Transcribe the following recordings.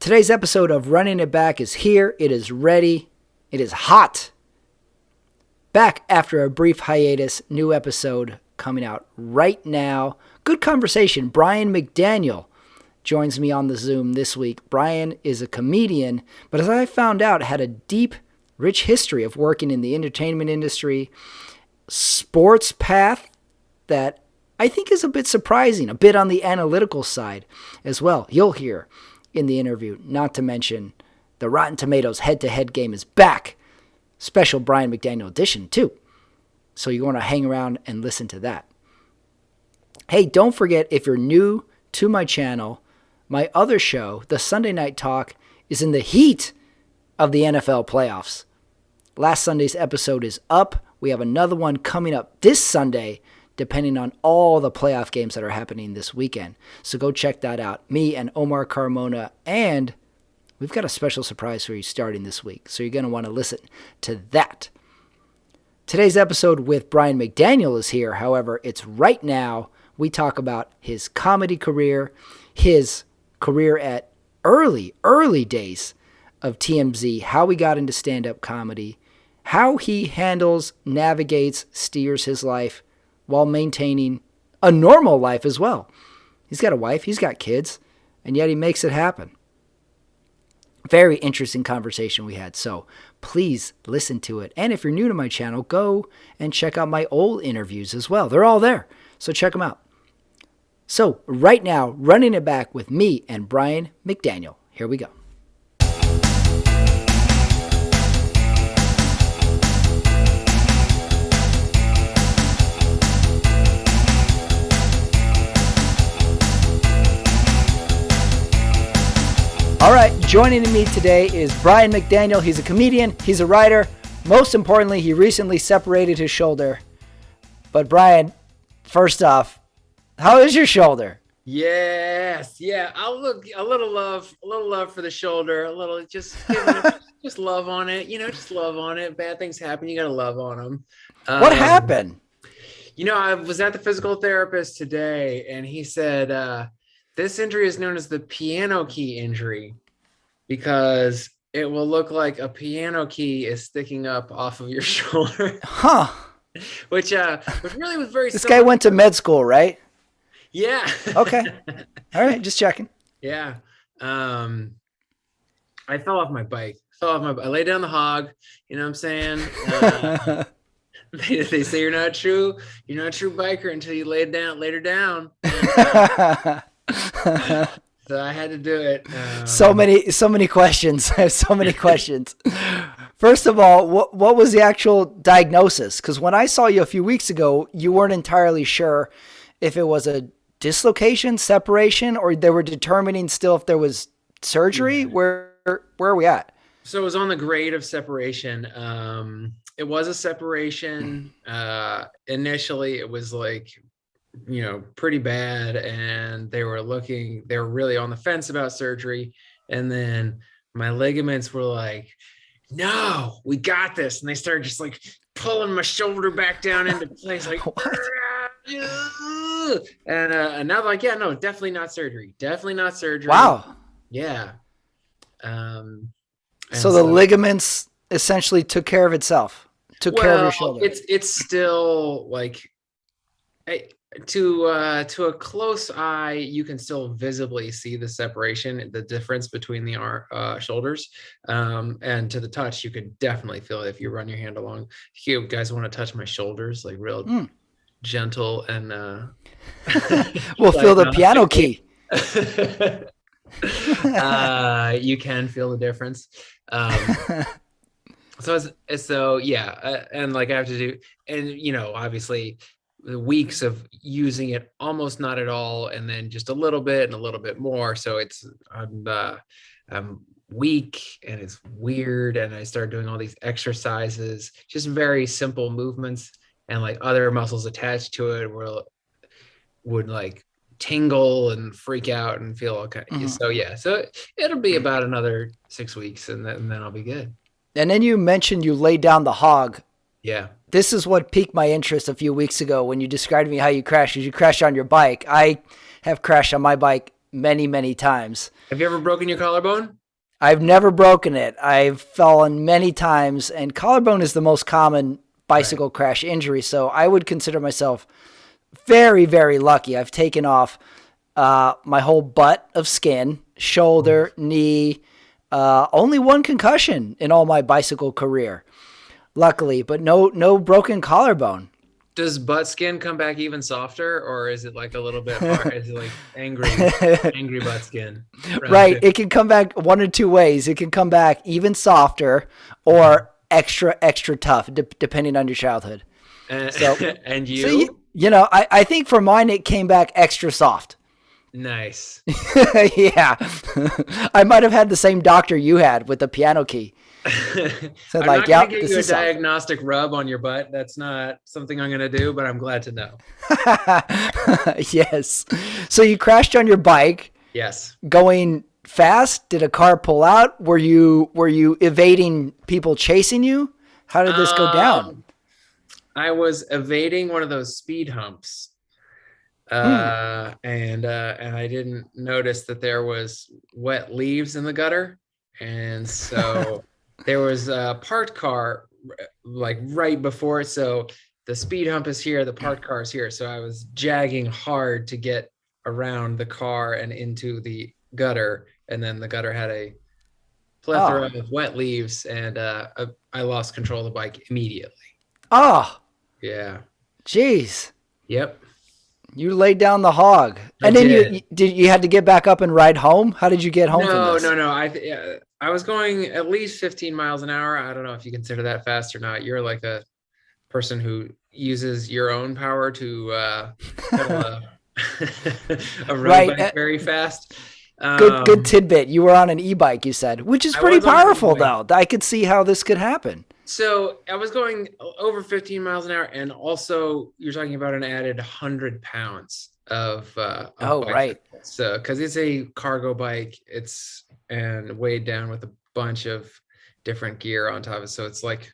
Today's episode of Running It Back is here. It is ready. It is hot. Back after a brief hiatus, new episode coming out right now. Good conversation. Brian McDaniel joins me on the Zoom this week. Brian is a comedian, but as I found out, had a deep, rich history of working in the entertainment industry, sports path that I think is a bit surprising, a bit on the analytical side as well. You'll hear in the interview, not to mention the Rotten Tomatoes head-to-head game is back. Special Brian McDaniel edition, too. So you want to hang around and listen to that. Hey, don't forget, if you're new to my channel, my other show, the Sunday Night Talk, is in the heat of the NFL playoffs. Last Sunday's episode is up. We have another one coming up this Sunday, depending on all the playoff games that are happening this weekend. So go check that out. Me and Omar Carmona, and we've got a special surprise for you starting this week. So you're going to want to listen to that. Today's episode with Brian McDaniel is here. However, it's right now. We talk about his comedy career, his career at early days of TMZ, how he got into stand-up comedy, how he handles, navigates, steers his life while maintaining a normal life as well. He's got a wife, he's got kids, and yet he makes it happen. Very interesting conversation we had, so please listen to it. And if you're new to my channel, go and check out my old interviews as well. They're all there, so check them out. So right now, running it back with me and Brian McDaniel. Here we go. All right, joining me today is Brian McDaniel. He's a comedian, he's a writer. Most importantly, he recently separated his shoulder. But Brian, first off, how is your shoulder? Yes, yeah. I'll look a little love for the shoulder, a little just love on it. Just love on it. Bad things happen, you gotta love on them. What happened? I was at the physical therapist today, and he said this injury is known as the piano key injury because it will look like a piano key is sticking up off of your shoulder. Huh? Which really was very. This guy went to med school, right? Yeah. Okay. All right. Just checking. Yeah. I fell off my bike. I laid down the hog. You know what I'm saying? They say you're not a true biker until you lay her down. So I had to do it. So many questions. I have so many questions. First of all, what was the actual diagnosis? Because when I saw you a few weeks ago, you weren't entirely sure if it was a dislocation, separation, or they were determining still if there was surgery. Yeah. Where are we at? So it was on the grade of separation. It was a separation. Initially, it was like, pretty bad, and they were really on the fence about surgery. And then my ligaments were like, no, we got this. And they started just like pulling my shoulder back down into place, like, and now they're like, yeah, no, definitely not surgery. Wow. Yeah. So the ligaments essentially took care of itself. Care of your shoulder. It's still like, to a close eye, you can still visibly see the separation, the difference between the shoulders, and to the touch, you could definitely feel it if you run your hand along. If you guys want to touch my shoulders, like real gentle, and we'll feel the piano key. You can feel the difference. So yeah, and like I have to do, and obviously the weeks of using it almost not at all, and then just a little bit and a little bit more. So I'm weak and it's weird, and I started doing all these exercises, just very simple movements, and like other muscles attached to it would like tingle and freak out and feel okay. Mm-hmm. So yeah, so it'll be about another 6 weeks, and then I'll be good. And then you mentioned you laid down the hog. Yeah. This is what piqued my interest a few weeks ago when you described to me how you crashed. You crashed on your bike. I have crashed on my bike many, many times. Have you ever broken your collarbone? I've never broken it. I've fallen many times, and collarbone is the most common bicycle crash injury. So I would consider myself very, very lucky. I've taken off my whole butt of skin, shoulder, knee, only one concussion in all my bicycle career, luckily, but no broken collarbone. Does butt skin come back even softer, or is it like a little bit hard? Is it like angry butt skin? Right. It can come back one of two ways. It can come back even softer or extra, extra tough, depending on your childhood. So, and you? So I think for mine, it came back extra soft. Nice. Yeah. I might have had the same doctor you had with the piano key. So I'm not going to give you a diagnostic rub on your butt. That's not something I'm going to do, but I'm glad to know. Yes. So you crashed on your bike. Yes. Going fast? Did a car pull out? Were you evading people chasing you? How did this go down? I was evading one of those speed humps. And I didn't notice that there was wet leaves in the gutter. And so there was a parked car like right before it. So the speed hump is here, the parked car is here. So I was jagging hard to get around the car and into the gutter. And then the gutter had a plethora of wet leaves, and I lost control of the bike immediately. Oh. Yeah. Jeez. Yep. You laid down the hog. And then you had to get back up and ride home? How did you get home from this? No. I was going at least 15 miles an hour. I don't know if you consider that fast or not. You're like a person who uses your own power to pedal a road bike very fast. Good tidbit. You were on an e-bike, you said, which is pretty powerful, though. I could see how this could happen. So I was going over 15 miles an hour, and also you're talking about an added 100 pounds of right. So because it's a cargo bike, and weighed down with a bunch of different gear on top of it. So it's like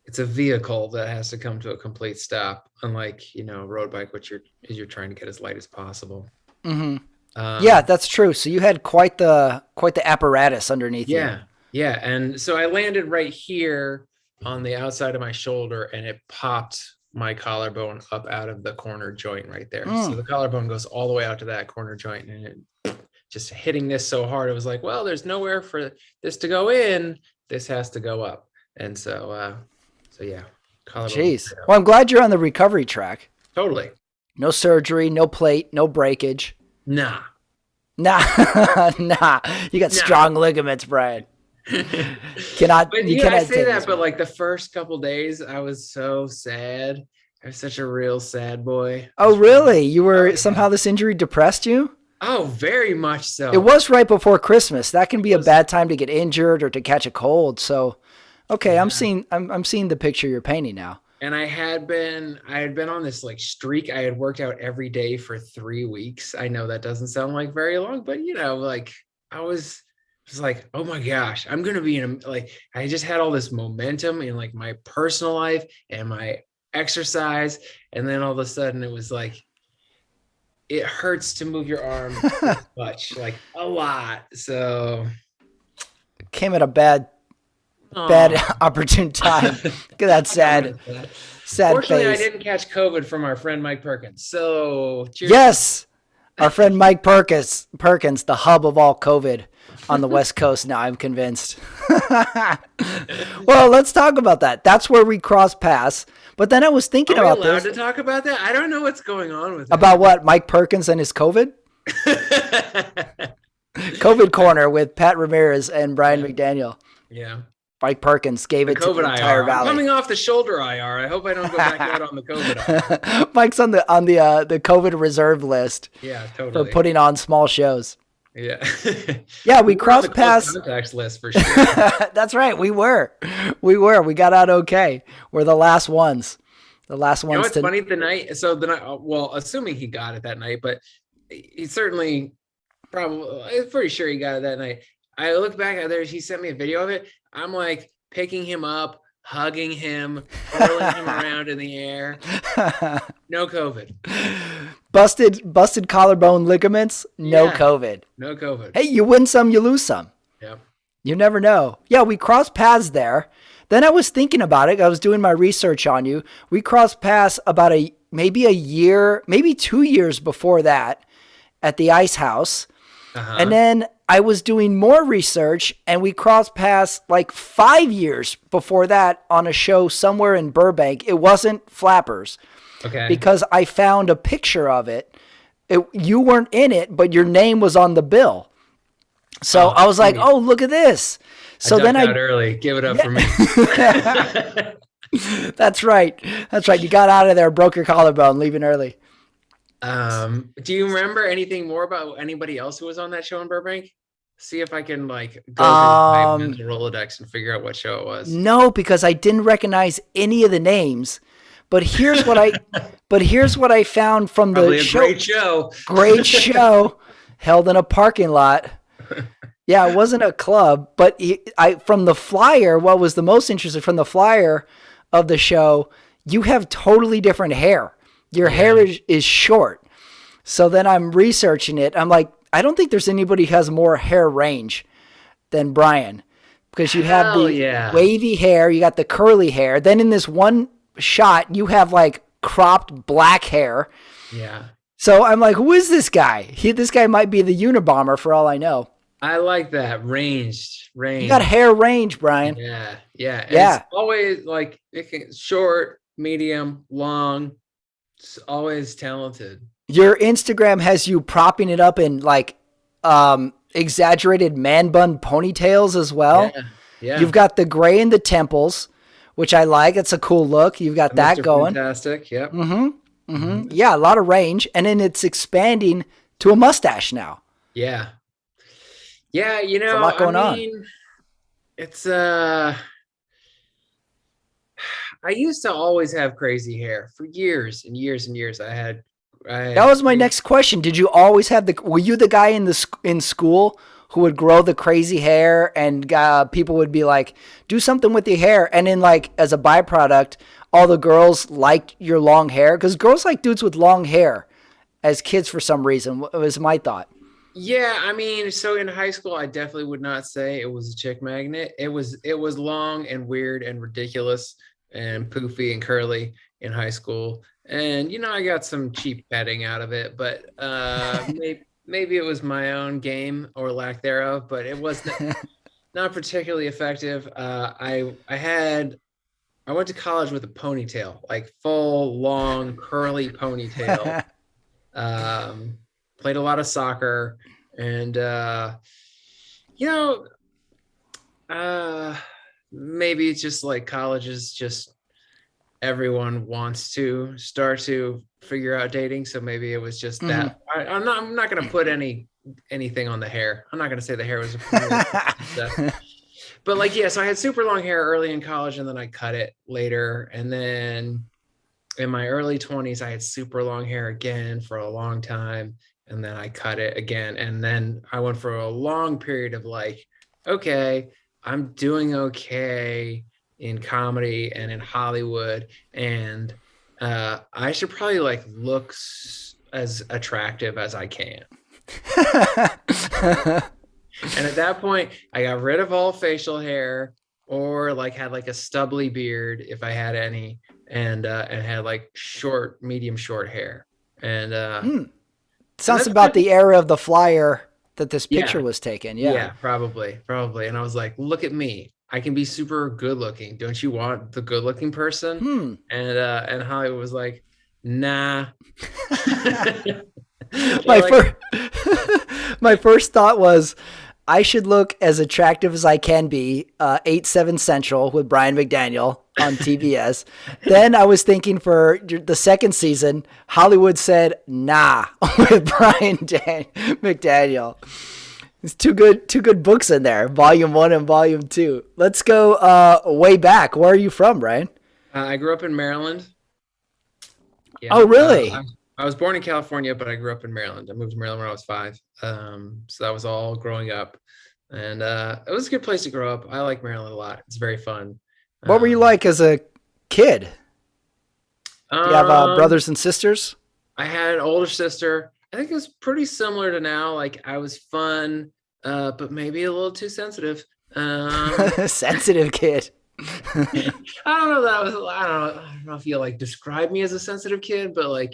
it's a vehicle that has to come to a complete stop, unlike a road bike, which you're trying to get as light as possible. Mm-hmm. Yeah, that's true. So you had quite the apparatus underneath you. Yeah. And so I landed right here on the outside of my shoulder, and it popped my collarbone up out of the corner joint right there. So the collarbone goes all the way out to that corner joint, and it just hitting this so hard, it was like, well, there's nowhere for this to go in. This has to go up. And so yeah. Collarbone. Jeez. Well, I'm glad you're on the recovery track. Totally. No surgery, no plate, no breakage. Nah. You got strong ligaments, Brian. I say that, but like the first couple days, I was so sad. I was such a real sad boy. Oh, really? You were somehow this injury depressed you? Oh, very much so. It was right before Christmas. That can be a bad time to get injured or to catch a cold. So, okay, yeah. I'm seeing the picture you're painting now. And I had been on this like streak. I had worked out every day for 3 weeks. I know that doesn't sound like very long, but like I was like, oh my gosh, I'm going to be I just had all this momentum in like my personal life and my exercise. And then all of a sudden it was like, it hurts to move your arm much, like a lot. So it came at a bad opportune time. Look at that sad Fortunately, face. I didn't catch COVID from our friend Mike Perkins. So cheers. Yes, our friend Mike Perkins, the hub of all COVID on the West Coast. Now I'm convinced. Well, let's talk about that. That's where we cross paths. But then I was thinking about this. Are we allowed to talk about that? I don't know what's going on with that. About what? Mike Perkins and his COVID? COVID Corner with Pat Ramirez and Brian McDaniel. Yeah. Mike Perkins gave it to the entire valley. I'm coming off the shoulder IR. I hope I don't go back out on the COVID IR. Mike's on the COVID reserve list. Yeah, totally. For putting on small shows. Yeah. Yeah, we crossed paths. Contacts list for sure. That's right. We were. We got out okay. We're the last ones. It's funny, well, assuming he got it that night, but he certainly I'm pretty sure he got it that night. I look back at there, he sent me a video of it. I'm like picking him up, hugging him, twirling him around in the air. No COVID. Busted collarbone ligaments, no Yeah. COVID. No COVID. Hey, you win some, you lose some. Yep. You never know. Yeah, we crossed paths there. Then I was thinking about it. I was doing my research on you. We crossed paths about maybe a year, maybe 2 years before that at the Ice House. And then I was doing more research and we crossed paths like 5 years before that on a show somewhere in Burbank. It wasn't Flappers. Okay. Because I found a picture of it. You weren't in it, but your name was on the bill. So I was like, "Oh, look at this!" So I ducked out early. Give it up for me. That's right. That's right. You got out of there, broke your collarbone, leaving early. Do you remember anything more about anybody else who was on that show in Burbank? See if I can like go through my mental Rolodex and figure out what show it was. No, because I didn't recognize any of the names. But here's what I found from the show. Great show. Great show held in a parking lot. Yeah, it wasn't a club, but from the flyer, what was the most interesting from the flyer of the show, you have totally different hair. Your hair is short. So then I'm researching it. I'm like, I don't think there's anybody who has more hair range than Brian, because you have the wavy hair, you got the curly hair. Then in this one shot, you have like cropped black hair. Yeah. So I'm like, who is this guy? This guy might be the Unabomber for all I know. I like that range. You got hair range, Brian. Yeah. And yeah. It's always like short, medium, long. It's always talented. Your Instagram has you propping it up in like exaggerated man bun ponytails as well. Yeah. You've got the gray in the temples, which I like. It's a cool look. You've got that going. Fantastic. Yep. Yeah, a lot of range. And then it's expanding to a mustache now. Yeah. Yeah, you know, a lot going on. It's I used to always have crazy hair for years and years and years. That was my next question. Did you always have were you the guy in school who would grow the crazy hair and people would be like, do something with your hair? And then like as a byproduct, all the girls liked your long hair? Because girls like dudes with long hair as kids for some reason, was my thought. Yeah, I mean, so in high school, I definitely would not say it was a chick magnet. It was long and weird and ridiculous and poofy and curly in high school. And, you know, I got some cheap petting out of it, but maybe it was my own game or lack thereof, but it was not particularly effective. I went to college with a ponytail, like full, long, curly ponytail. Played a lot of soccer and, maybe it's just like college is just everyone wants to start to figure out dating. So maybe it was just that. I'm not going to put anything on the hair. I'm not going to say the hair was but like, so I had super long hair early in college and then I cut it later. And then in my early 20s, I had super long hair again for a long time. And then I cut it again. And then I went for a long period of like, okay, I'm doing okay in comedy and in Hollywood. And I should probably like look as attractive as I can. And at that point, I got rid of all facial hair or like had like a stubbly beard if I had any and had like medium short hair. And sounds about the era of the flyer that this picture was taken. Yeah, probably. And I was like, look at me. I can be super good looking. Don't you want the good looking person? And Hollywood was like, nah. My first thought was I should look as attractive as I can be, 8/7 Central with Brian McDaniel on TBS. Then I was thinking for the second season, Hollywood said, nah, with Brian McDaniel. It's two good books in there, Volume 1 and Volume 2. Let's go way back. Where are you from, Brian? I grew up in Maryland. Yeah. Oh, really? I was born in California, but I grew up in Maryland. I moved to Maryland when I was 5. So that was all growing up. And it was a good place to grow up. I like Maryland a lot. It's very fun. What were you like as a kid? Do you have Um, brothers and sisters? I had an older sister. I think it's pretty similar to now. Like I was fun, but maybe a little too sensitive. Um, Sensitive kid. I don't know that I was. I don't know if you like describe me as a sensitive kid, but like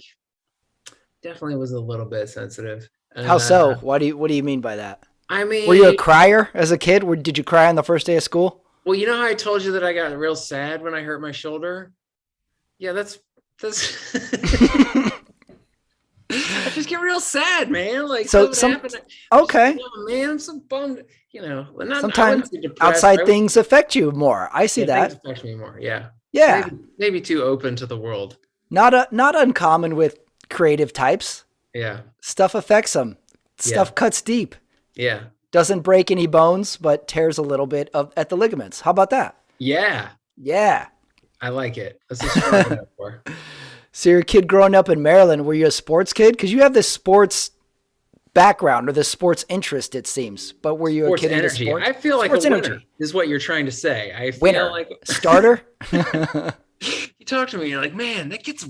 definitely was a little bit sensitive. How so? What do you mean by that? I Were you a mean, crier as a kid? Did you cry on the first day of school? well, you know how I told you that I got real sad when I hurt my shoulder? Yeah, that's I just get real sad, man. Like So something some happened. okay. Man, I'm so bummed. Well, not I Sometimes wouldn't say depressed. outside things affect you more. I see Yeah, things that. affect me more. Yeah, Yeah. maybe too open to the world. Not uncommon with creative types. Yeah, Stuff affects them. yeah, Stuff cuts deep. yeah, Doesn't break any bones, but tears a little bit at the ligaments. How about that? yeah. Yeah. I like it. That's a strong metaphor. So you're a kid growing up in Maryland. Were you a sports kid? Because you have this sports background or this sports interest, it seems. But were you Sports a kid into energy. sports? I feel like Sports a winner energy. is what you're trying to say. I feel Winner. like Starter? you talk to me, you're like, man, that gets.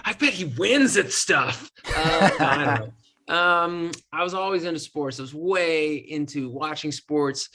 I bet he wins at stuff. No, I don't know. I was always into sports. I was way into watching sports,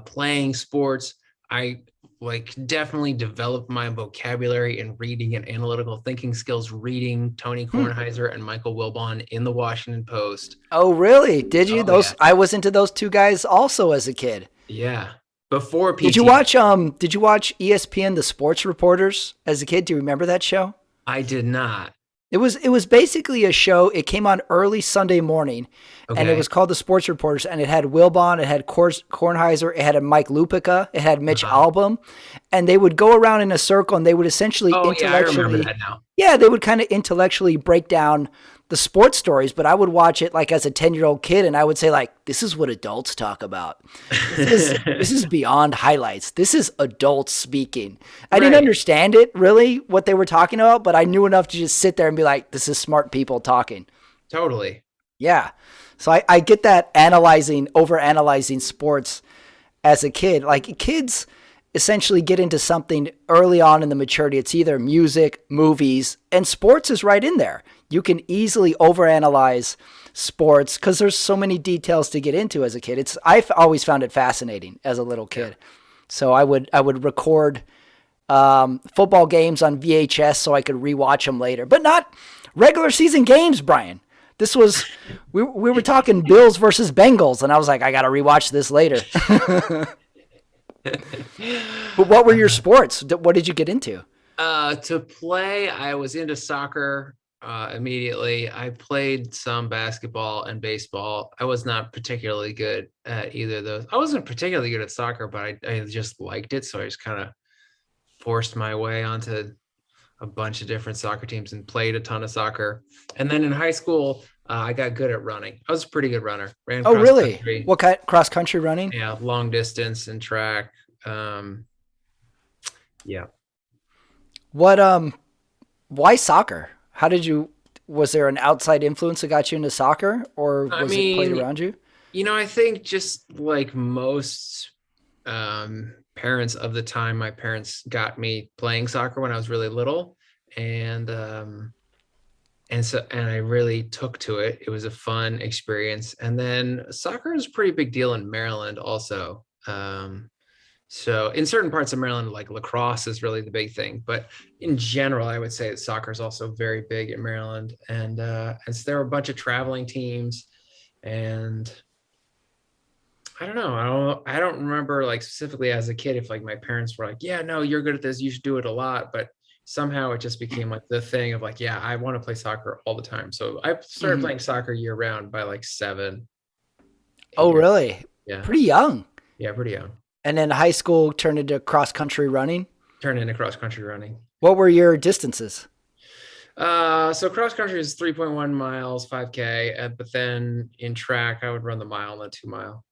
playing sports. I like definitely developed my vocabulary and reading and analytical thinking skills reading Tony Kornheiser and Michael Wilbon in the Washington Post. Oh, really? Did you? Oh, yeah. I was into those two guys also as a kid. Yeah. Before PT. Did you watch ESPN The Sports Reporters as a kid? Do you remember that show? I did not. It was basically a show. It came on early Sunday morning, and it was called The Sports Reporters, and it had Wilbon, it had Kornheiser, it had a Mike Lupica, it had Mitch Albom, and they would go around in a circle, and they would essentially intellectually, I remember that now. yeah, they would kind of intellectually break down the sports stories, but I would watch it like as a 10-year-old kid, and I would say like, this is what adults talk about. This is beyond highlights. This is adults speaking. I didn't understand it really, what they were talking about, but I knew enough to just sit there and be like, this is smart people talking. Totally. Yeah. So I get that overanalyzing sports as a kid. Like kids essentially get into something early on in the maturity. It's either music, movies, and sports is right in there. You can easily overanalyze sports because there's so many details to get into as a kid. I've always found it fascinating as a little kid. Yeah. So I would record football games on VHS so I could rewatch them later, but not regular season games, Brian. This was we were talking Bills versus Bengals, and I was like, I got to rewatch this later. But what were your sports? What did you get into? To play, I was into soccer immediately. I played some basketball and baseball. I was not particularly good at either of those. I wasn't particularly good at soccer, but I just liked it. So I just kind of forced my way onto a bunch of different soccer teams and played a ton of soccer. And then in high school, I got good at running. I was a pretty good runner. Ran cross really? Country. What kind? Cross country running? Yeah, long distance and track. Yeah. What? Why soccer? Was there an outside influence that got you into soccer, or was it played around you? I think just like most parents of the time, my parents got me playing soccer when I was really little, and I really took to it. It was a fun experience. And then soccer is a pretty big deal in Maryland also. So in certain parts of Maryland, like lacrosse is really the big thing, but in general, I would say that soccer is also very big in Maryland. And so there were a bunch of traveling teams, and I don't know. I don't remember like specifically as a kid, if like my parents were like, yeah, no, you're good at this, you should do it a lot. But somehow it just became like the thing of like, yeah, I want to play soccer all the time. So I started playing soccer year round by like 7. Oh, really? Yeah. Pretty young. Yeah, pretty young. And then high school turned into cross country running? Turned into cross country running. What were your distances? So cross country is 3.1 miles, 5K. But then in track, I would run the mile and the 2 mile.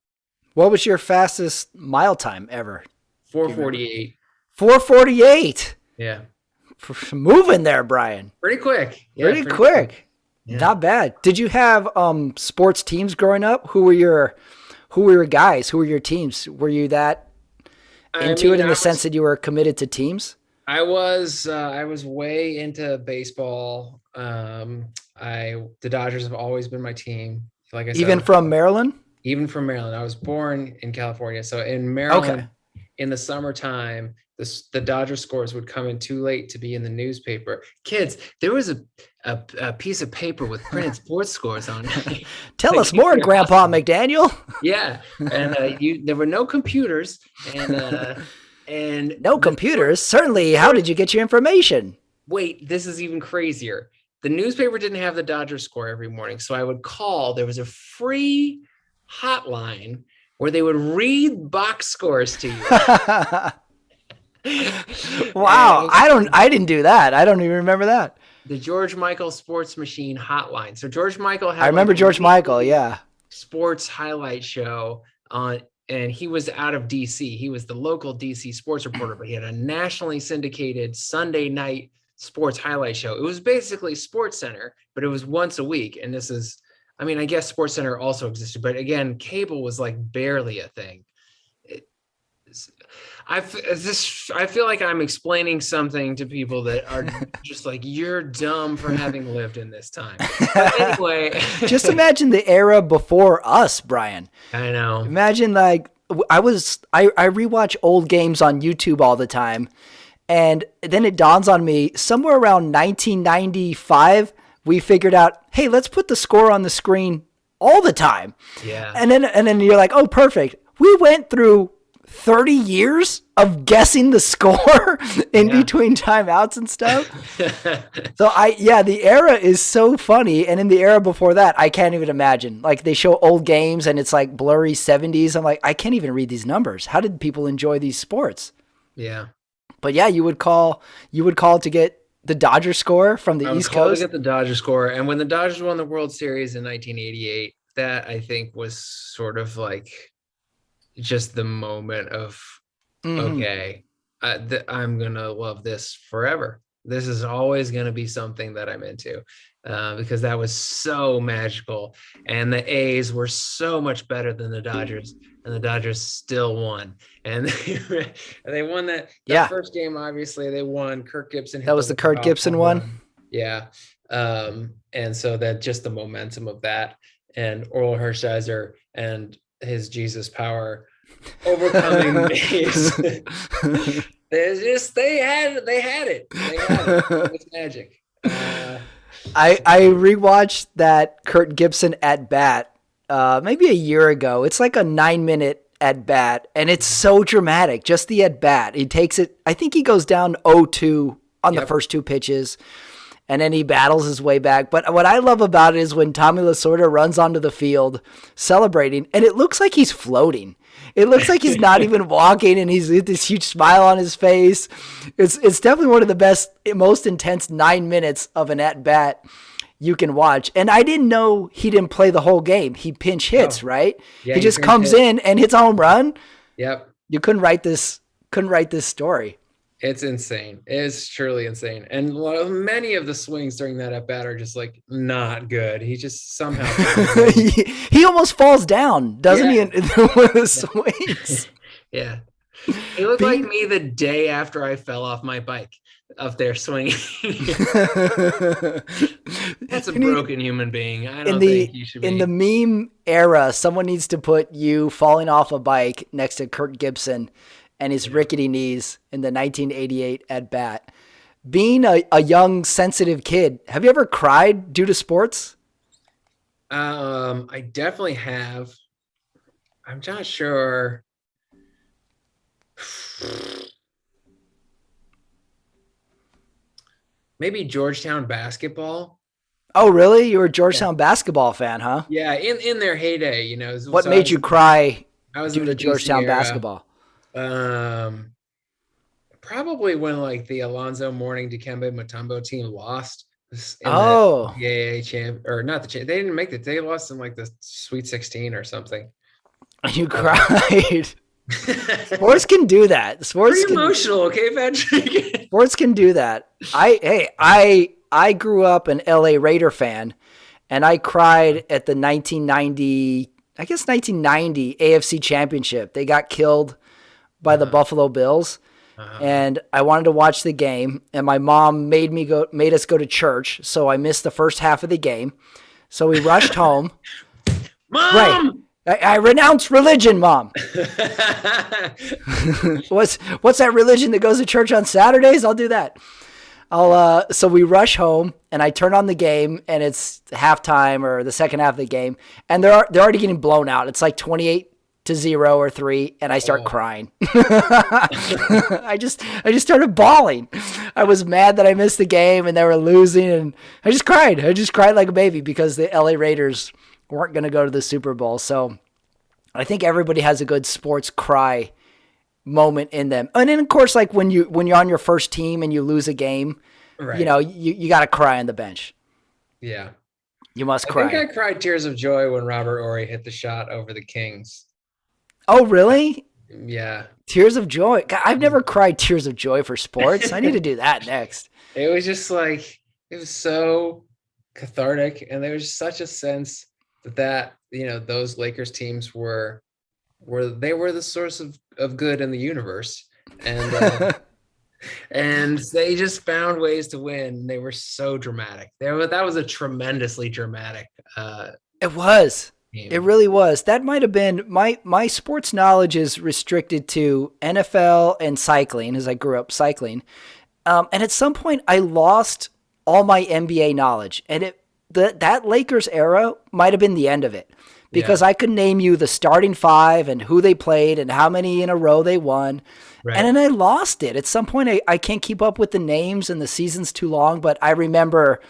What was your fastest mile time ever? 4:48. 4:48. Yeah. Moving there, Brian. Pretty quick. Yeah, pretty quick. Yeah. Not bad. Did you have sports teams growing up? Who were your guys? Who were your teams? Were you that into it in the sense that you were committed to teams? I was way into baseball. The Dodgers have always been my team. Like I Even said, from Maryland? even from Maryland. I was born in California. So in Okay. Maryland, in the summertime, the Dodger scores would come in too late to be in the newspaper. Kids, there was a piece of paper with printed sports scores on it. Tell Like us more, Grandpa McDaniel. yeah, and there were no computers, and No computers. Certainly. How did you get your information? wait, this is even crazier. The newspaper didn't have the Dodgers score every morning, so I would call. There was a free hotline where they would read box scores to you. Wow. I didn't do that. I don't even remember that. The George Michael Sports Machine hotline. So George Michael had I remember like George Michael. Yeah. sports highlight show on, and he was out of DC. He was the local DC sports reporter, but he had a nationally syndicated Sunday night sports highlight show. It was basically Sports Center, but it was once a week. And this is, I mean, I guess Sports Center also existed, but again, cable was like barely a thing. I feel like I'm explaining something to people that are just like, you're dumb for having lived in this time. But anyway, Just imagine the era before us, Brian. I know. Imagine like I rewatch old games on YouTube all the time. And then it dawns on me somewhere around 1995, we figured out, hey, let's put the score on the screen all the time. Yeah. And then you're like, oh, perfect. We went through 30 years of guessing the score in between timeouts and stuff. So the era is so funny. And in the era before that, I can't even imagine. Like they show old games and it's like blurry 70s. I'm like, I can't even read these numbers. How did people enjoy these sports? Yeah. But yeah, you would call to get the Dodgers score from the East Coast. To get the Dodgers score. And when the Dodgers won the World Series in 1988, that I think was sort of like just the moment of, okay, I'm going to love this forever. This is always going to be something that I'm into because that was so magical. And the A's were so much better than the Dodgers, and the Dodgers still won. And they won that first game, obviously. They won. Kirk Gibson. That was the Kurt Gibson one? Yeah. And so that just the momentum of that, and Oral Hershiser and his Jesus power overcoming the A's. They had it. It was magic. I rewatched that Kurt Gibson at bat maybe a year ago. It's like a 9-minute at bat, and it's so dramatic. Just the at bat. He takes it. I think he goes down 0-2 on the first two pitches, and then he battles his way back. But what I love about it is when Tommy Lasorda runs onto the field celebrating, and it looks like he's floating. It looks like he's not even walking, and he's with this huge smile on his face. It's definitely one of the most intense 9 minutes of an at-bat you can watch. And I didn't know he didn't play the whole game. He pinch hits, right? Yeah, he just comes in and hits a home run. Yep. You couldn't write this story. It's insane. It's truly insane. And many of the swings during that at bat are just like not good. He just somehow he almost falls down, doesn't he? In one of the swings. Yeah. He looked like me the day after I fell off my bike up there swinging. That's a broken human being. I don't think you should be. In the meme era, someone needs to put you falling off a bike next to Kurt Gibson and his rickety knees in the 1988 at bat. Being a young, sensitive kid, have you ever cried due to sports? I definitely have. I'm not sure. Maybe Georgetown basketball. Oh, really? You were a Georgetown basketball fan, huh? Yeah, in their heyday, you know. What made you cry due to Georgetown basketball? Probably when like the Alonzo Mourning Dikembe Mutombo team lost. The champ, or not the champ. They didn't make it. They lost in like the Sweet 16 or something. You cried. Sports can do that. Pretty emotional, okay, Patrick? Sports can do that. I grew up an LA Raider fan, and I cried at the 1990 AFC Championship. They got killed by the Buffalo Bills, and I wanted to watch the game, and my mom made us go to church, so I missed the first half of the game. So we rushed home. Mom! Right. I renounce religion, Mom. What's that religion that goes to church on Saturdays? I'll do that. So we rush home, and I turn on the game, and it's halftime or the second half of the game, and they're already getting blown out. It's like 28-0 or 3, and I start crying. I just started bawling. I was mad that I missed the game and they were losing, and I just cried. I just cried like a baby because the LA Raiders weren't going to go to the Super Bowl. So I think everybody has a good sports cry moment in them. And then of course, like when you're on your first team and you lose a game, Right. you got to cry on the bench. Yeah. You must cry. I think I cried tears of joy when Robert Ory hit the shot over the Kings. Oh, really? Yeah. Tears of joy. God, I've never cried tears of joy for sports. I need to do that next. It was just like, it was so cathartic. And there was such a sense that those Lakers teams were the source of good in the universe. And, and they just found ways to win. They were so dramatic. That was a tremendously dramatic, it was. game. It really was. That might have been my sports knowledge is restricted to NFL and cycling, as I grew up cycling. And at some point, I lost all my NBA knowledge, and that Lakers era might have been the end of it, because I could name you the starting five and who they played and how many in a row they won. Right. And then I lost it. At some point, I can't keep up with the names and the season's too long, but I remember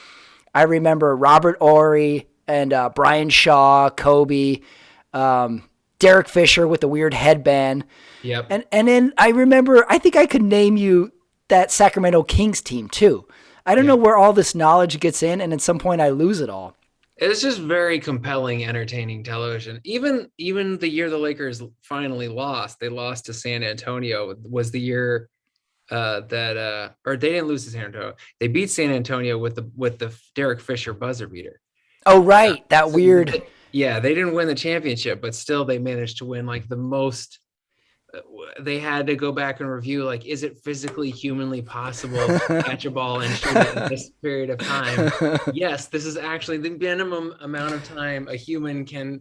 Robert Ory and Brian Shaw, Kobe, Derek Fisher with the weird headband. Yep. And then I think I could name you that Sacramento Kings team too. I don't know where all this knowledge gets in, and at some point I lose it all. It's just very compelling, entertaining television. Even the year the Lakers finally lost, they lost to San Antonio, was the year or they didn't lose to San Antonio. They beat San Antonio with the Derek Fisher buzzer beater. Oh, right. That weird. Yeah, they didn't win the championship, but still they managed to win like the most. They had to go back and review, like, is it physically, humanly possible to catch a ball and shoot it in this period of time? Yes, this is actually the minimum amount of time a human can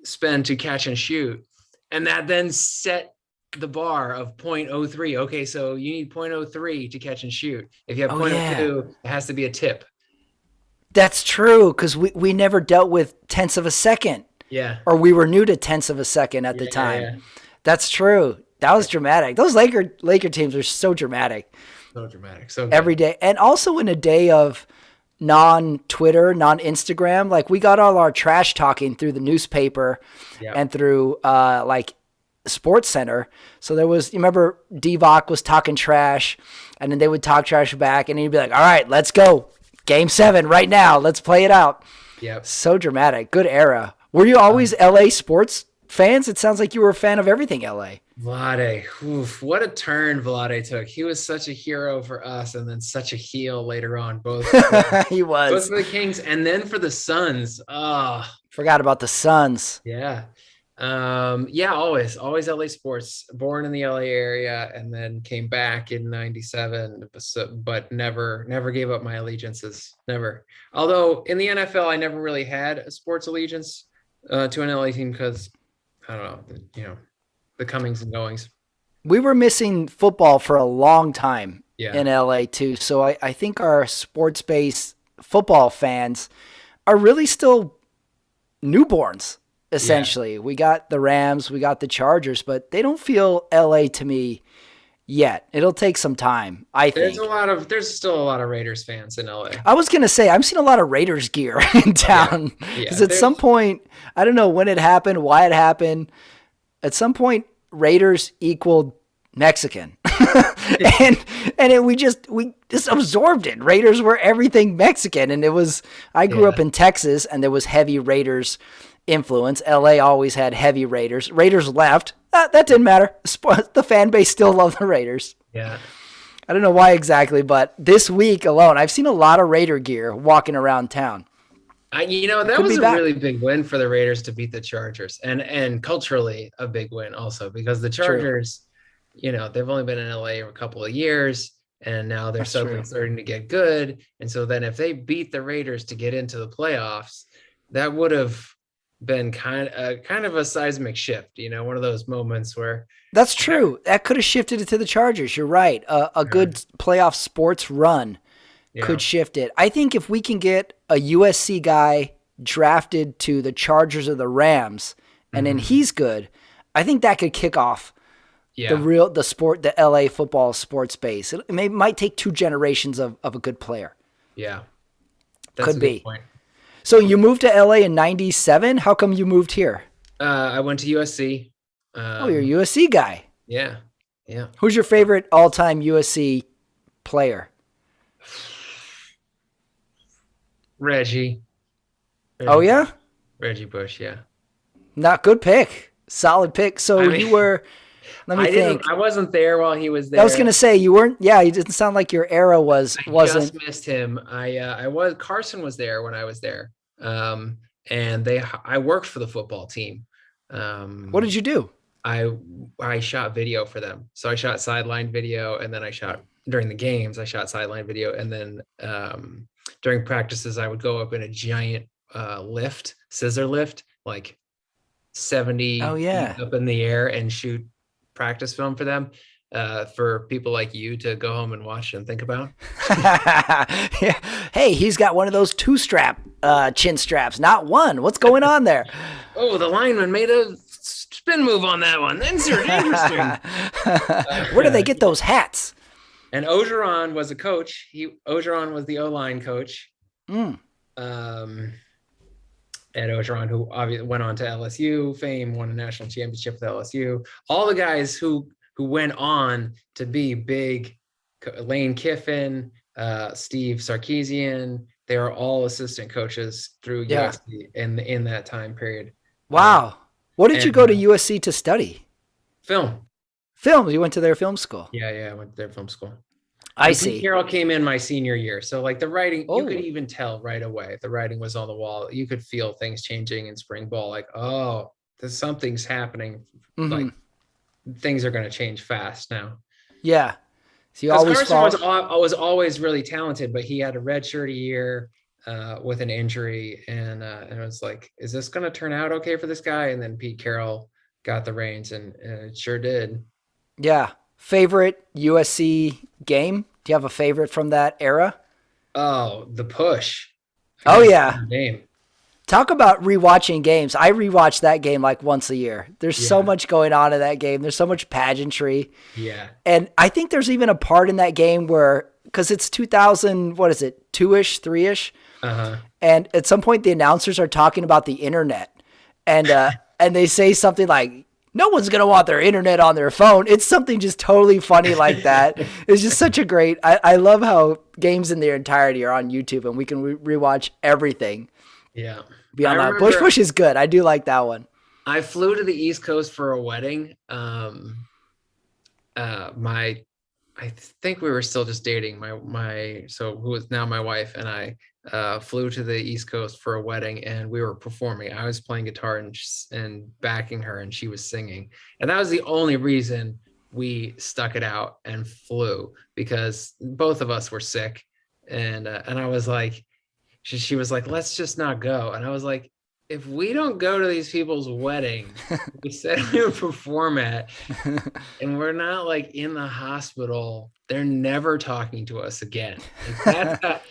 spend to catch and shoot. And that then set the bar of 0.03. Okay, so you need 0.03 to catch and shoot. If you have 0.02, it has to be a tip. That's true, because we never dealt with tenths of a second. Yeah. Or we were new to tenths of a second at the time. Yeah. That's true. That was dramatic. Those Laker teams are so dramatic. So dramatic. So good. Every day. And also in a day of non-Twitter, non-Instagram, like we got all our trash talking through the newspaper and through like Sports Center. So you remember Divock was talking trash, and then they would talk trash back, and he'd be like, all right, let's go. Game 7 right now. Let's play it out. Yep. So dramatic. Good era. Were you always LA sports fans? It sounds like you were a fan of everything LA. Vlade, what a turn Vlade took. He was such a hero for us, and then such a heel later on. Both he was. Both for the Kings and then for the Suns. Forgot about the Suns. Yeah. Always LA sports. Born in the LA area, and then came back in '97, but never gave up my allegiances. Never. Although in the NFL, I never really had a sports allegiance to an LA team because I don't know, the comings and goings. We were missing football for a long time in LA too. So I think our sports-based football fans are really still newborns, essentially. Yeah. We got the Rams, we got the Chargers, but they don't feel LA to me yet. It'll take some time, I think. There's still a lot of Raiders fans in LA. I was going to say, I've seen a lot of Raiders gear in town. Because at some point, I don't know when it happened, why it happened. At some point, Raiders equaled Mexican. We just absorbed it. Raiders were everything Mexican. And I grew up in Texas, and there was heavy Raiders influence. LA always had heavy Raiders. Raiders left. That didn't matter. The fan base still loved the Raiders. Yeah. I don't know why exactly, but this week alone, I've seen a lot of Raider gear walking around town. That was a really big win for the Raiders to beat the Chargers, and culturally a big win also, because the Chargers they've only been in LA for a couple of years, and now they're That's suddenly true. starting to get good. And so then if they beat the Raiders to get into the playoffs, that would have been kind of a seismic shift, one of those moments where That's true. That could have shifted it to the Chargers. You're right. A good playoff sports run yeah, could shift it. I think if we can get a USC guy drafted to the Chargers or the Rams, and then he's good, I think that could kick off yeah, the LA football sports base. Might take 2 generations of a good player. yeah. That's Could a be. good point. So you moved to LA in 97. How come you moved here? I went to USC. Oh, you're a USC guy. Yeah, yeah. Who's your favorite all-time USC player? Reggie. Oh, yeah? Reggie Bush, yeah. Not good pick. Solid pick. So you were, let me think. I wasn't there while he was there. I was going to say you weren't, you didn't sound like your era wasn't. Just missed him. Carson was there when I was there. And I worked for the football team. What did you do? I shot video for them. So I shot sideline video, and then I shot during the games, I shot sideline video. And then during practices, I would go up in a giant scissor lift, like 70 feet up in the air, and shoot practice film for them, for people like you to go home and watch and think about. Hey, he's got one of those 2-strap chin straps, not one. What's going on there? Oh, the lineman made a spin move on that one. Interesting. Where do they get those hats? And Ogeron was a coach. Ogeron was the O-line coach. Ed Ogeron, who obviously went on to LSU fame, won a national championship with LSU. All the guys who went on to be big, Lane Kiffin, Steve Sarkisian, they are all assistant coaches through USC in that time period. Wow. What did you go to USC to study? Film. You went to their film school. Yeah, I went to their film school. I see. Pete Carroll came in my senior year. So like the writing, you could even tell right away. The writing was on the wall. You could feel things changing in spring ball. Like, oh, something's happening. Like things are going to change fast now. Yeah. So Carson was always really talented, but he had a redshirt year with an injury. And it was like, is this going to turn out okay for this guy? And then Pete Carroll got the reins, and it sure did. Yeah. Favorite USC game? Do you have a favorite from that era? Oh, the push. Oh, yeah. Game. Talk about rewatching games. I rewatch that game like once a year. There's so much going on in that game. There's so much pageantry. Yeah. And I think there's even a part in that game where, because it's 2000, what is it, 2-ish, 3-ish? And at some point the announcers are talking about the internet. And and they say something like, no one's going to want their internet on their phone. It's something just totally funny like that. It's just such a great, I love how games in their entirety are on YouTube, and we can rewatch everything. Yeah. Beyond that. Bush is good. I do like that one. I flew to the East Coast for a wedding. I think we were still just dating. Who is now my wife, and I flew to the East Coast for a wedding, and we were performing. I was playing guitar and backing her, and she was singing. And that was the only reason we stuck it out and flew, because both of us were sick. And I was like, she was like, let's just not go. And I was like, if we don't go to these people's wedding we said we would perform at, and we're not like in the hospital, they're never talking to us again. Like that's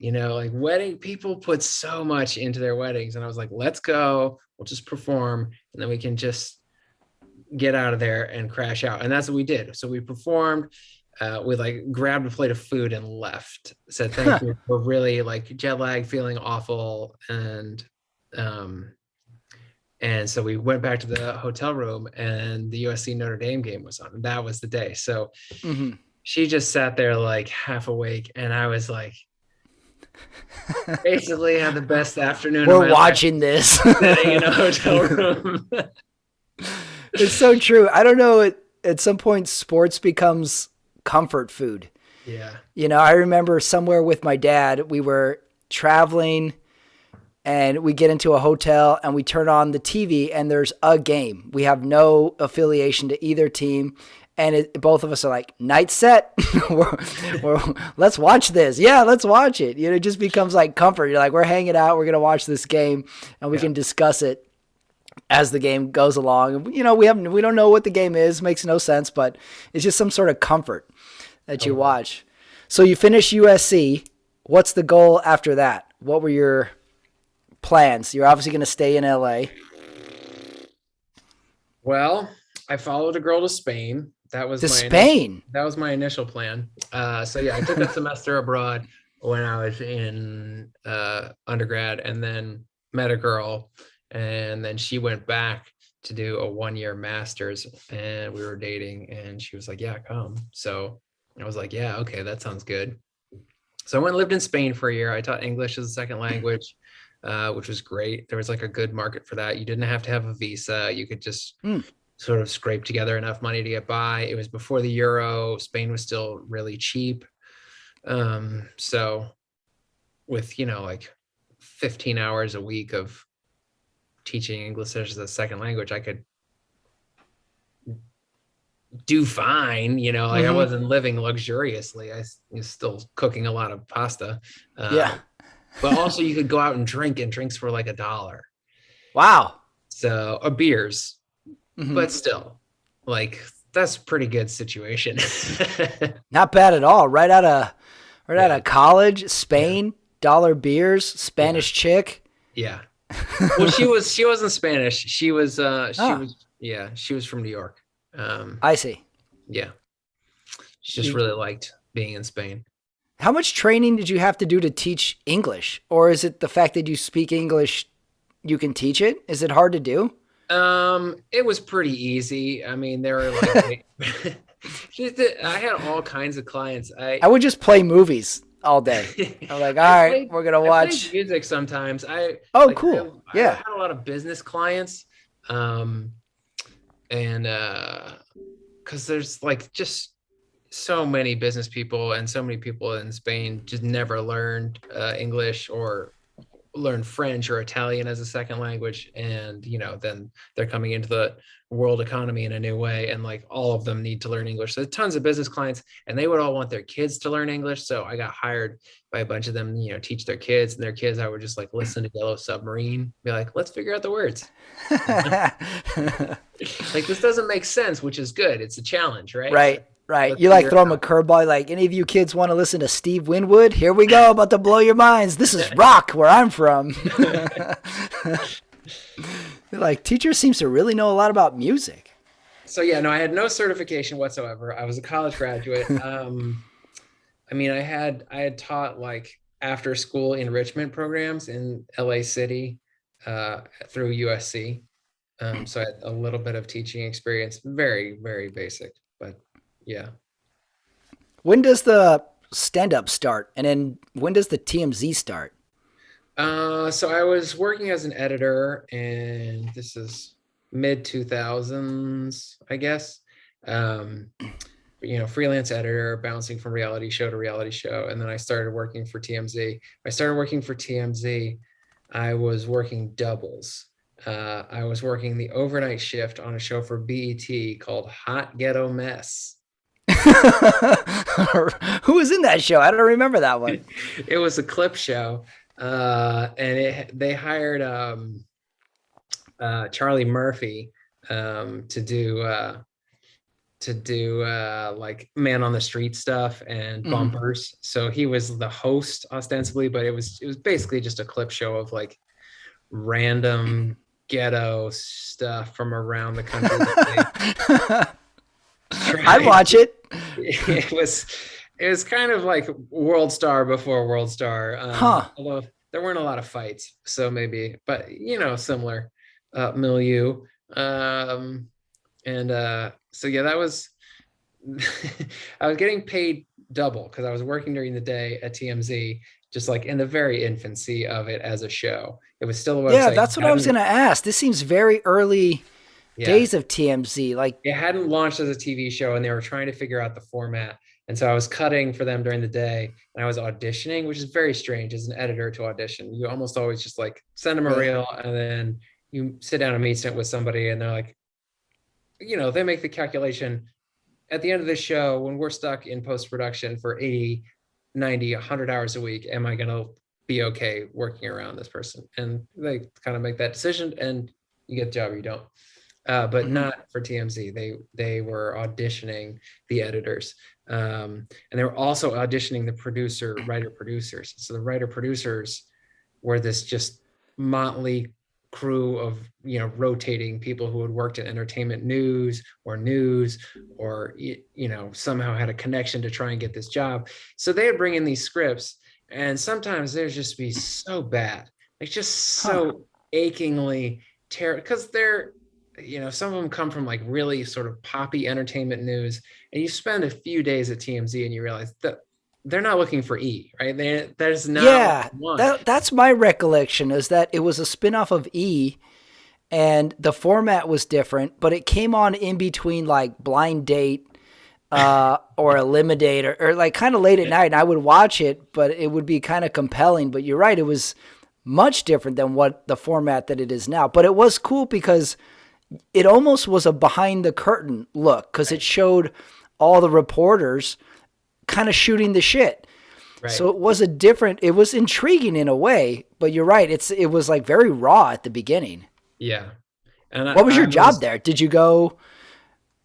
like wedding people put so much into their weddings. And I was like, let's go, we'll just perform, and then we can just get out of there and crash out. And that's what we did. So we performed. We like grabbed a plate of food and left. Said thank you. We're really like jet lag, feeling awful, and so we went back to the hotel room, and the USC Notre Dame game was on. And that was the day. So she just sat there like half awake, and I was like, basically had the best afternoon. We're watching this sitting in a hotel room. It's so true. I don't know. At some point, sports becomes comfort food. Yeah. I remember somewhere with my dad, we were traveling, and we get into a hotel, and we turn on the TV, and there's a game. We have no affiliation to either team. and both of us are like, night set. Let's watch this. Yeah, let's watch it. You know, it just becomes like comfort. You're like, we're hanging out. We're going to watch this game and we can discuss it as the game goes along. You know, we don't know what the game is. Makes no sense, but it's just some sort of comfort that you watch. So you finish USC. What's the goal after that? What were your plans? You're obviously going to stay in LA. Well, I followed a girl to Spain. That was That was my initial plan. So yeah, I took a semester abroad when I was in undergrad, and then met a girl, and then she went back to do a 1-year master's, and we were dating, and she was like, "Yeah, come." So I was like, "Yeah, okay, that sounds good." So I went and lived in Spain for a year. I taught English as a second language, which was great. There was like a good market for that. You didn't have to have a visa. You could just sort of scrape together enough money to get by. It was before the euro. Spain was still really cheap. So with, you know, like 15 hours a week of teaching English as a second language, I could do fine. You know, like I wasn't living luxuriously. I was still cooking a lot of pasta. But also you could go out and drinks were like $1. Wow. So beers, but still, like that's a pretty good situation. Not bad at all. Right out of college, Spain, dollar beers, Spanish chick. Yeah. Well, she wasn't Spanish. She was from New York. I see. Yeah. She just really liked being in Spain. How much training did you have to do to teach English? Or is it the fact that you speak English, you can teach it? Is it hard to do? It was pretty easy. I mean, there were like, I had all kinds of clients. I would just play movies all day. I'm like, all right, we're going to watch music sometimes. Cool. I had a lot of business clients. And, cause there's like just so many business people and so many people in Spain just never learned, English or learn French or Italian as a second language. And, you know, then they're coming into the world economy in a new way. And like all of them need to learn English. So tons of business clients, and they would all want their kids to learn English. So I got hired by a bunch of them, you know, teach their kids, and their kids, I would just like listen to Yellow Submarine, be like, let's figure out the words. Like, this doesn't make sense, which is good. It's a challenge, right? Right. You like throw them a curveball, like, any of you kids want to listen to Steve Winwood? Here we go, about to blow your minds. This is rock where I'm from. Like, teacher seems to really know a lot about music. So yeah, no, I had no certification whatsoever. I was a college graduate. I mean, I had taught like after school enrichment programs in LA City, through USC. So I had a little bit of teaching experience, very, very basic, but yeah. When does the stand-up start? And then when does the TMZ start? So I was working as an editor, and this is mid 2000s, I guess. You know, freelance editor, bouncing from reality show to reality show. And then I started working for TMZ. I started working for TMZ. I was working doubles. I was working the overnight shift on a show for BET called Hot Ghetto Mess. Who was in that show? I don't remember that one. It was a clip show. And they hired Charlie Murphy to do like man on the street stuff and bumpers. So he was the host ostensibly, but it was basically just a clip show of like random ghetto stuff from around the country. I'd watch it. It was kind of like World Star before World Star. Although there weren't a lot of fights, so maybe, but you know, similar milieu. So yeah, that was, I was getting paid double because I was working during the day at TMZ, just like in the very infancy of it as a show. It was still a website. Yeah, that's what I was going to ask. This seems very early days of TMZ. Like, it hadn't launched as a TV show, and they were trying to figure out the format. And so I was cutting for them during the day, and I was auditioning, which is very strange as an editor to audition. You almost always just like send them a reel, and then you sit down and meet with somebody, and they're like, you know, they make the calculation, at the end of the show, when we're stuck in post-production for 80, 90, 100 hours a week, am I going to be okay working around this person? And they kind of make that decision, and you get the job or you don't. But not for TMZ. They were auditioning the editors, and they were also auditioning the writer producers. So the writer producers were this just motley crew of rotating people who had worked in entertainment news or somehow had a connection to try and get this job. So they would bring in these scripts, and sometimes they'd just be so bad, like just so achingly terrible, because they're some of them come from like really sort of poppy entertainment news, and you spend a few days at TMZ and you realize that they're not looking for E, right? There's not one. That's my recollection, is that it was a spinoff of E, and the format was different, but it came on in between like Blind Date or Eliminate, or like kind of late at night, and I would watch it, but it would be kind of compelling. But you're right, it was much different than what the format that it is now. But it was cool because it almost was a behind the curtain look, because it showed all the reporters kind of shooting the shit. Right. So it was intriguing in a way, but you're right. It was like very raw at the beginning. Yeah. And what was your job there? Did you go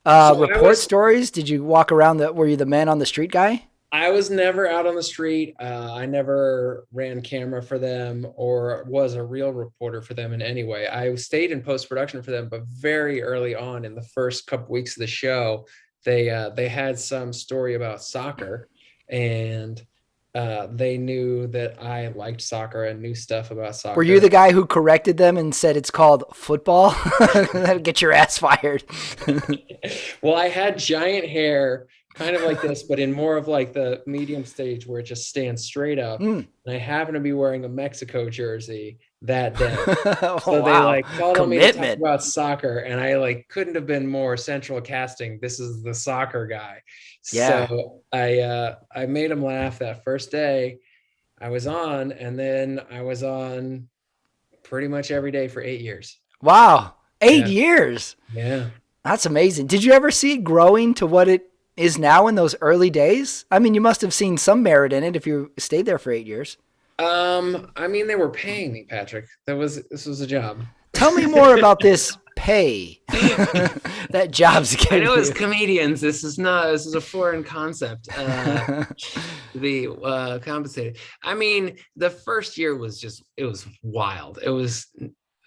report stories? Did you walk around were you the man on the street guy? I was never out on the street. I never ran camera for them or was a real reporter for them in any way. I stayed in post-production for them, but very early on in the first couple weeks of the show, they had some story about soccer, and they knew that I liked soccer and knew stuff about soccer. Were you the guy who corrected them and said it's called football? That'd get your ass fired. Well, I had giant hair, kind of like this, but in more of like the medium stage where it just stands straight up. And I happened to be wearing a Mexico jersey that day. So they like called on me to talk about soccer, and I like couldn't have been more central casting. This is the soccer guy. Yeah. So I made him laugh that first day I was on, and then I was on pretty much every day for 8 years. Wow. 8 years. Yeah. That's amazing. Did you ever see it growing to what it is now in those early days? I mean, you must have seen some merit in it if you stayed there for 8 years. I mean, they were paying me, Patrick. This was a job. Tell me more about this pay that job's getting. I know as comedians, this is a foreign concept. The compensated. I mean, the first year was it was wild. It was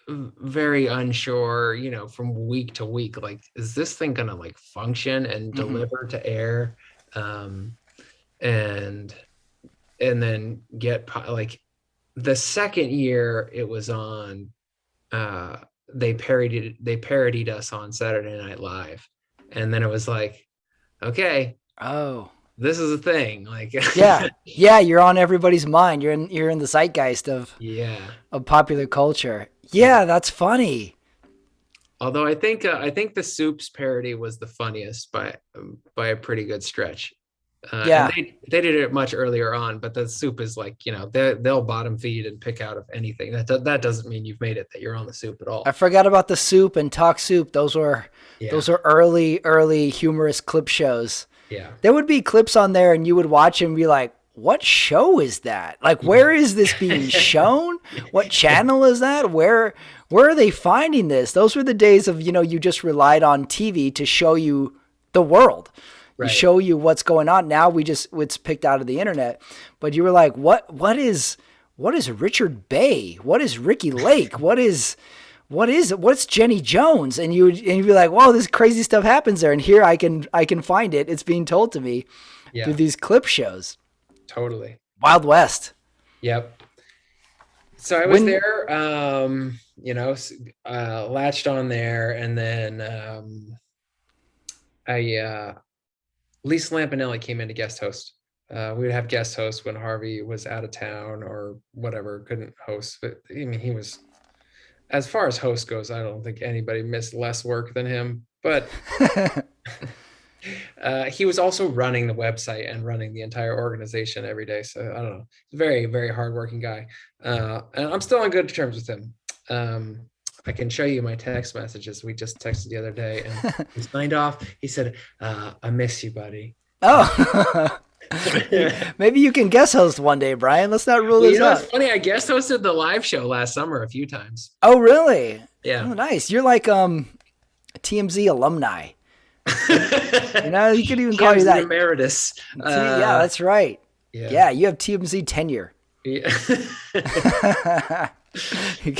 very unsure, from week to week, like, is this thing gonna like function and deliver to air? And then get like the second year it was on, they parodied us on Saturday Night Live, and then it was like, okay, this is a thing. Like, yeah, you're on everybody's mind. You're in the zeitgeist of popular culture. Yeah, that's funny. Although I think the Soups parody was the funniest by a pretty good stretch. They did it much earlier on, but the Soup is like, they'll bottom feed and pick out of anything. That doesn't mean you've made it, that you're on the Soup at all. I forgot about the Soup and Talk Soup. Those were early humorous clip shows. Yeah, there would be clips on there, and you would watch and be like, what show is that? Like, where is this being shown? What channel is that? Where are they finding this? Those were the days of, you just relied on TV to show you the world. Right. Show you what's going on. Now it's picked out of the internet. But you were like, what is Richard Bay? What is Ricky Lake? What's Jenny Jones? And you'd be like, whoa, this crazy stuff happens there. And here I can find it. It's being told to me through these clip shows. Totally. Wild West. Yep. So I was there, latched on there, and then Lisa Lampanelli came in to guest host. We would have guest hosts when Harvey was out of town or whatever, couldn't host. But I mean, he was, as far as host goes, I don't think anybody missed less work than him. But he was also running the website and running the entire organization every day. So I don't know. He's a very, very hardworking guy. And I'm still on good terms with him. I can show you my text messages. We just texted the other day, and he signed off. He said, "I miss you, buddy." Oh, maybe you can guest host one day, Brian. Let's not rule this out. It's funny. I guest hosted the live show last summer a few times. Oh, really? Yeah. Oh, nice. You're like TMZ alumni. You could even call you that. Emeritus. Yeah, that's right. Yeah, you have TMZ tenure. Yeah. You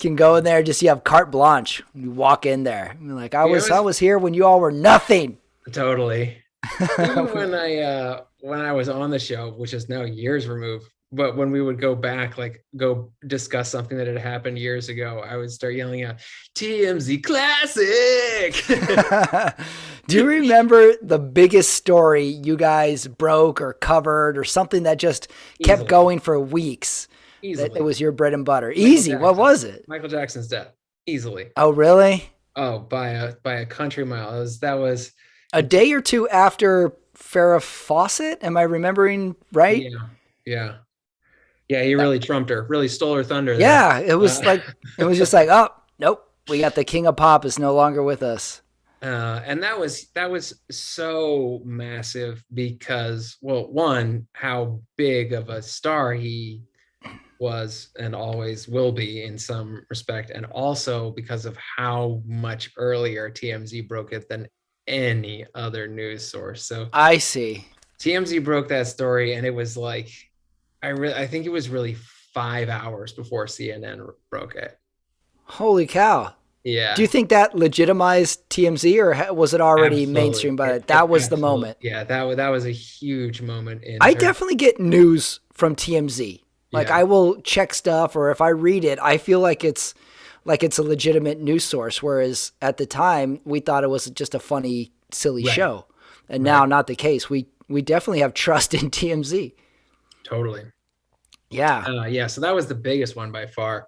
can go in there, just you have carte blanche. You walk in there. You're like, I was here when you all were nothing. Totally. Even when I was on the show, which is now years removed, but when we would go back, like go discuss something that had happened years ago, I would start yelling out, TMZ Classic. Do you remember the biggest story you guys broke or covered or something that just kept going for weeks? It was your bread and butter. Easy. What was it? Michael Jackson's death. Easily. Oh, really? Oh, by a country mile. That was a day or two after Farrah Fawcett. Am I remembering right? Yeah. He really trumped her. Really stole her thunder. Yeah, it was just like, oh, nope. We got the king of pop is no longer with us. And that was so massive because, well, one, how big of a star he was and always will be in some respect, and also because of how much earlier TMZ broke it than any other news source. So I see. TMZ broke that story, and it was like, I think it was really 5 hours before CNN broke it. Holy cow. Yeah. Do you think that legitimized TMZ, or was it already mainstream? But that was the moment. Yeah, that was a huge moment. I definitely get news from TMZ. Like I will check stuff, or if I read it, I feel like it's a legitimate news source. Whereas at the time we thought it was just a funny, silly show, and now not the case. We definitely have trust in TMZ. Totally. Yeah. So that was the biggest one by far.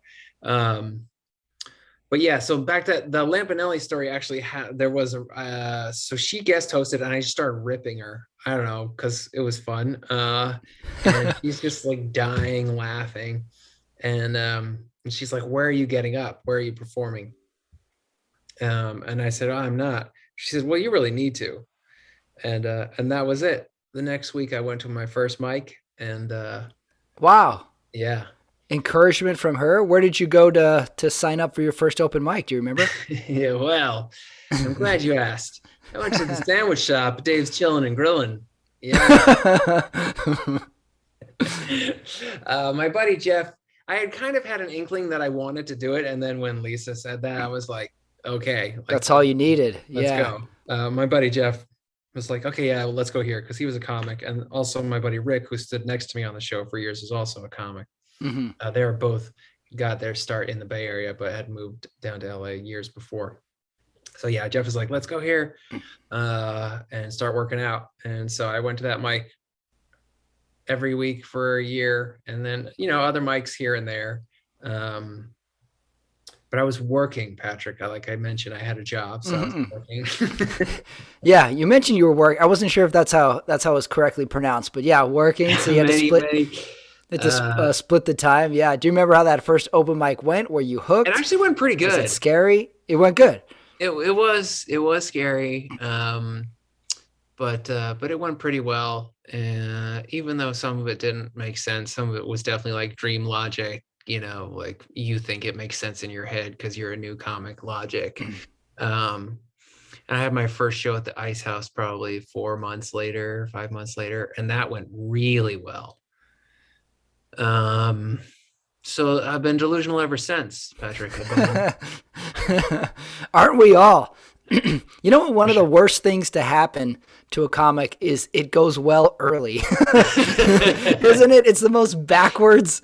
But yeah, so back to the Lampanelli story. Actually, there was so she guest hosted, and I just started ripping her. I don't know, because it was fun. And she's just like dying laughing, and she's like, "Where are you getting up? Where are you performing?" And I said, "Oh, I'm not." She says, "Well, you really need to," and that was it. The next week, I went to my first mic, and wow, yeah. Encouragement from her. Where did you go to sign up for your first open mic? Do you remember? Yeah, well, I'm glad you asked. I went to the sandwich shop. Dave's Chillin' and Grillin'. Yeah. My buddy Jeff, I had kind of had an inkling that I wanted to do it, and then when Lisa said that, I was like, okay. That's all you needed. Let's go. My buddy Jeff was like, okay, yeah, well, let's go here, because he was a comic. And also my buddy Rick, who stood next to me on the show for years, is also a comic. Mm-hmm. They were both got their start in the Bay Area, but had moved down to LA years before. So yeah, Jeff was like, let's go here and start working out. And so I went to that mic every week for a year, and then, other mics here and there. But I was working, Patrick. Like I mentioned, I had a job, so I was working. Yeah, you mentioned you were working. I wasn't sure if that's how it was correctly pronounced, but yeah, working. So you had to split the time. Yeah. Do you remember how that first open mic went? Were you hooked? It actually went pretty good. Was it scary? It went good. It was scary, but it went pretty well. Even though some of it didn't make sense, some of it was definitely like dream logic. Like you think it makes sense in your head because you're a new comic logic. And I had my first show at the Ice House probably 5 months later, and that went really well. So I've been delusional ever since, Patrick. Aren't we all? One of the worst things to happen to a comic is it goes well early. Isn't it? It's the most backwards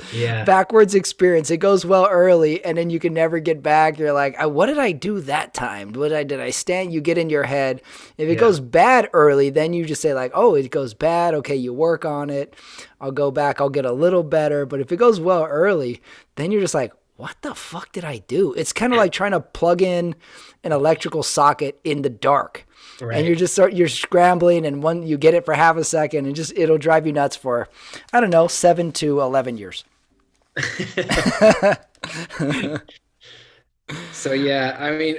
experience. It goes well early, and then you can never get back. You're like, what did I do that time? Did I stand? You get in your head. If it goes bad early, then you just say like, oh, it goes bad. Okay, you work on it. I'll go back. I'll get a little better. But if it goes well early, then you're just like, what the fuck did I do? It's kind of like trying to plug in an electrical socket in the dark. Right. And you're scrambling, and when you get it for half a second, and it'll drive you nuts for, I don't know, 7 to 11 years. So yeah, I mean,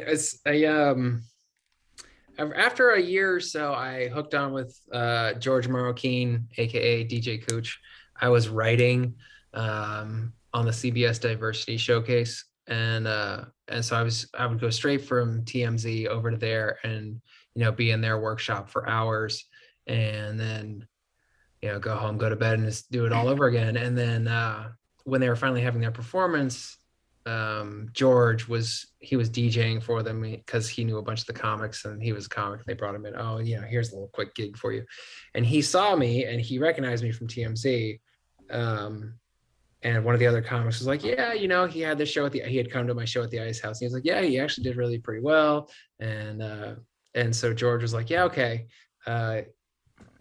after a year or so, I hooked on with George Marroquin, aka DJ Cooch. I was writing on the CBS Diversity Showcase, and so I would go straight from TMZ over to there, and be in their workshop for hours, and then go home, go to bed, and just do it all over again. And then when they were finally having their performance, George was DJing for them because he knew a bunch of the comics and he was a comic. They brought him in. Oh, here's a little quick gig for you. And he saw me and he recognized me from TMZ. And one of the other comics was like, yeah, he had this show he had come to my show at the Ice House. And he was like, yeah, he actually did really pretty well. And so George was like, yeah, okay.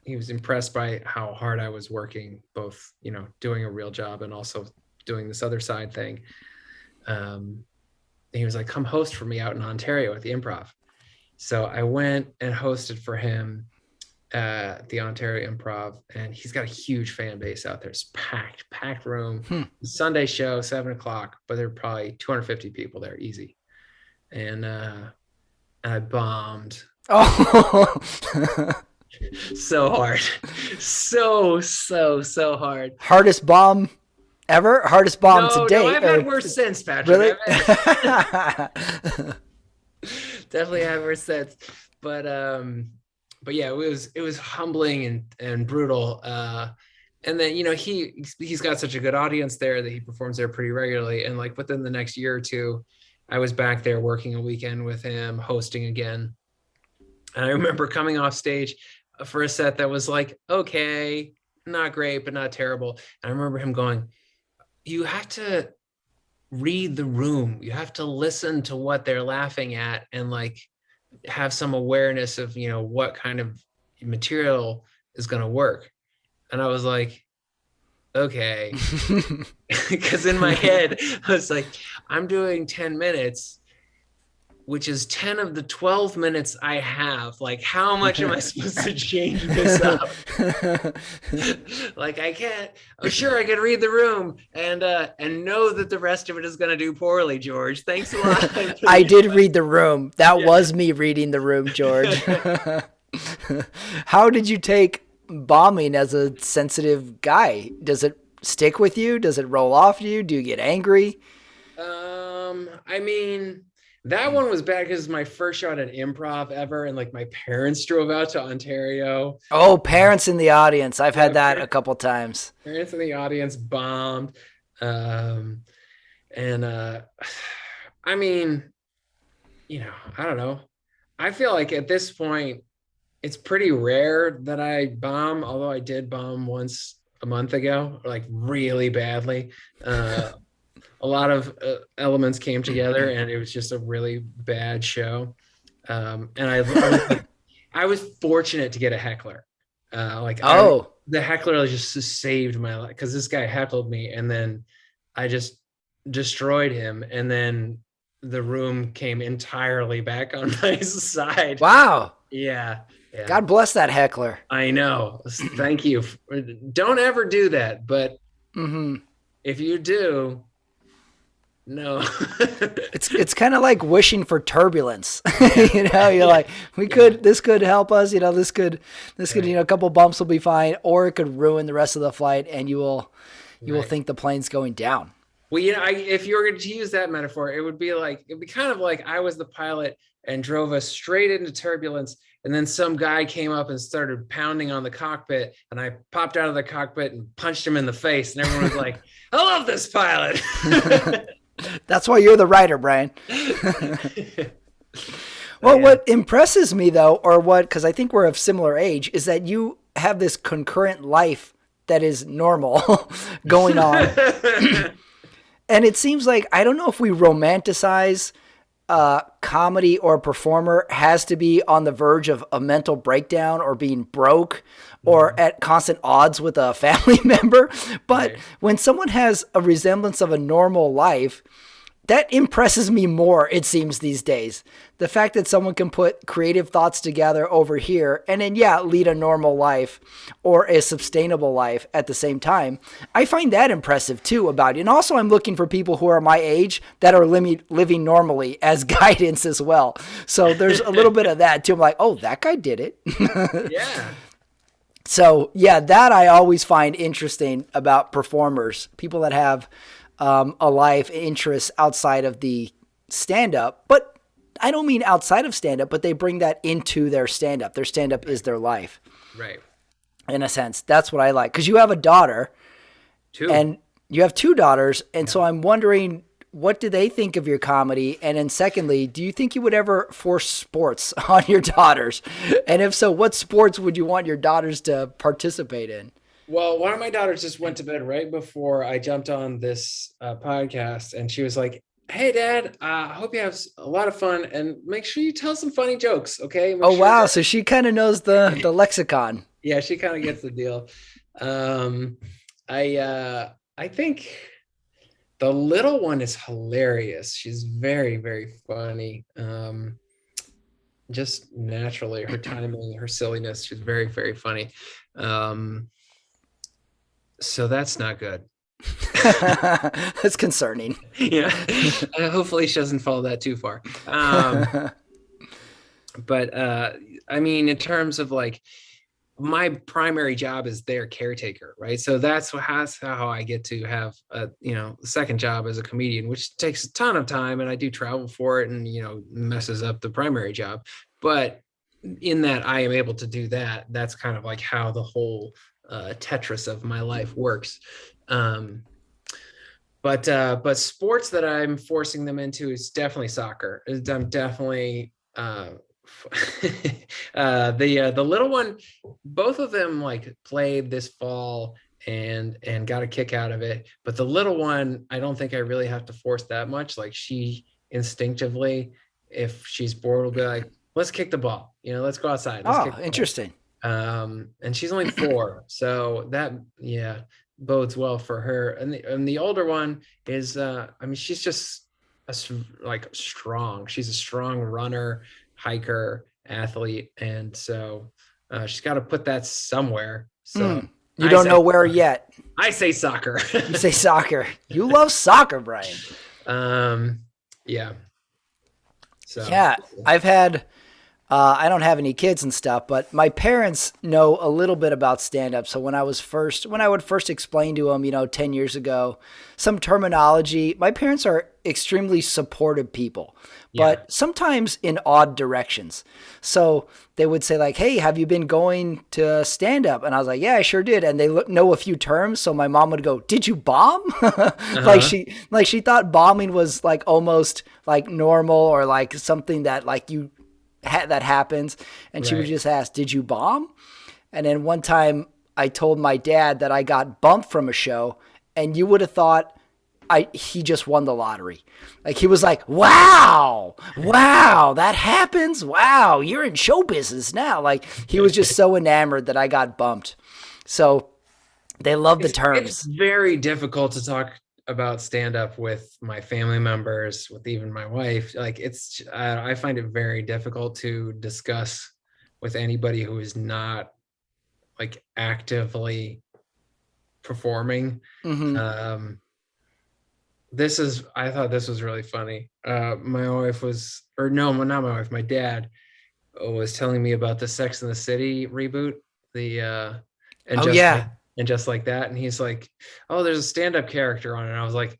He was impressed by how hard I was working, both, doing a real job and also doing this other side thing. He was like, come host for me out in Ontario at the Improv. So I went and hosted for him at the Ontario Improv, and he's got a huge fan base out there. It's packed room. Sunday show, 7:00, but there were probably 250 people there, easy. And I bombed. Oh, so hard. So hard. Hardest bomb ever? Hardest bomb to date? No, I've had worse since, Patrick. Really? Definitely had worse since. But yeah, it was humbling and brutal. And then he's got such a good audience there that he performs there pretty regularly. And like within the next year or two, I was back there working a weekend with him, hosting again. And I remember coming off stage for a set that was like, okay, not great, but not terrible. And I remember him going, you have to read the room. You have to listen to what they're laughing at and like have some awareness of, what kind of material is going to work. And I was like, okay. Because in my head, I was like, I'm doing 10 minutes, which is 10 of the 12 minutes I have. Like, how much am I supposed to change this up? Like, I can't. Oh, sure, I can read the room and know that the rest of it is going to do poorly, George. Thanks a lot. I did read the room. That was me reading the room, George. How did you take bombing as a sensitive guy? Does it stick with you? Does it roll off you? Do you get angry? I mean, that one was bad because my first shot at improv ever, and like my parents drove out to Ontario. Oh, parents in the audience. I've had that a couple times. Parents in the audience bombed. I mean, I don't know. I feel like at this point, it's pretty rare that I bomb, although I did bomb once a month ago, like really badly. A lot of elements came together and it was just a really bad show. And I was fortunate to get a heckler. The heckler just saved my life because this guy heckled me and then I just destroyed him. And then the room came entirely back on my side. Wow. Yeah. God bless that heckler. I know. Thank you. Don't ever do that. But if you do, no. It's kind of like wishing for turbulence. You're like, this could help us, this could, a couple bumps will be fine, or it could ruin the rest of the flight and you will think the plane's going down. Well, if you were going to use that metaphor, it'd be kind of like I was the pilot and drove us straight into turbulence. And then some guy came up and started pounding on the cockpit and I popped out of the cockpit and punched him in the face. And everyone was like, I love this pilot. That's why you're the writer, Brian. Well, what impresses me though, because I think we're of similar age, is that you have this concurrent life that is normal going on. And it seems like, I don't know if we romanticize comedy or a performer has to be on the verge of a mental breakdown or being broke or at constant odds with a family member. But when someone has a resemblance of a normal life, that impresses me more, it seems, these days. The fact that someone can put creative thoughts together over here and then, lead a normal life or a sustainable life at the same time. I find that impressive too about it. And also I'm looking for people who are my age that are living normally as guidance as well. So there's a little bit of that too. I'm like, oh, that guy did it. Yeah. So yeah, that I always find interesting about performers, people that have a life interest outside of the stand-up, but I don't mean outside of stand-up, but they bring that into their stand-up. Their stand-up is their life. Right. In a sense, that's what I like. Because you have a daughter. Two. And you have two daughters. And so I'm wondering, what do they think of your comedy? And then secondly, do you think you would ever force sports on your daughters? And if so, what sports would you want your daughters to participate in? Well, one of my daughters just went to bed right before I jumped on this podcast, and she was like, "Hey, Dad, I hope you have a lot of fun, and make sure you tell some funny jokes, okay?" Wow! So she kind of knows the lexicon. Yeah, she kind of gets the deal. I think the little one is hilarious. She's very, very funny. Just naturally, her timing, her silliness, she's very, very funny. So that's not good. That's concerning. Yeah. Hopefully she doesn't follow that too far. But I mean, in terms of like, my primary job is their caretaker, right? So that's how I get to have a second job as a comedian, which takes a ton of time, and I do travel for it, and messes up the primary job. But in that I am able to do that. That's kind of like how the whole Tetris of my life works. But sports that I'm forcing them into is definitely soccer. I'm definitely the little one, both of them like played this fall and got a kick out of it. But the little one, I don't think I really have to force that much. Like, she instinctively, if she's bored, will be like, let's kick the ball. Let's go outside. Let's kick interesting. And she's only 4, so that bodes well for her. And the older one is, she's just strong. She's a strong runner, hiker, athlete, and so she's got to put that somewhere. So you don't know where yet. I say soccer. You say soccer. You love soccer, Brian. Yeah. So yeah, I've had. I don't have any kids and stuff, but my parents know a little bit about stand-up. So when I would first explain to them, 10 years ago, some terminology, my parents are extremely supportive people, but sometimes in odd directions. So they would say like, hey, have you been going to stand-up? And I was like, yeah, I sure did. And they know a few terms. So my mom would go, did you bomb? Like she thought bombing was like almost like normal, or like something that like that happens. And she would just ask, did you bomb? And then one time I told my dad that I got bumped from a show, and you would have thought he just won the lottery. Like, he was like, wow, that happens. Wow, you're in show business now. Like, he was just so enamored that I got bumped. So they love the terms. It's very difficult to talk about stand-up with my family members, with even my wife. Like, I find it very difficult to discuss with anybody who is not like actively performing. Mm-hmm. I thought this was really funny. My wife my dad was telling me about the Sex and the City reboot, and just like that. And he's like, oh, there's a stand-up character on it. And I was like,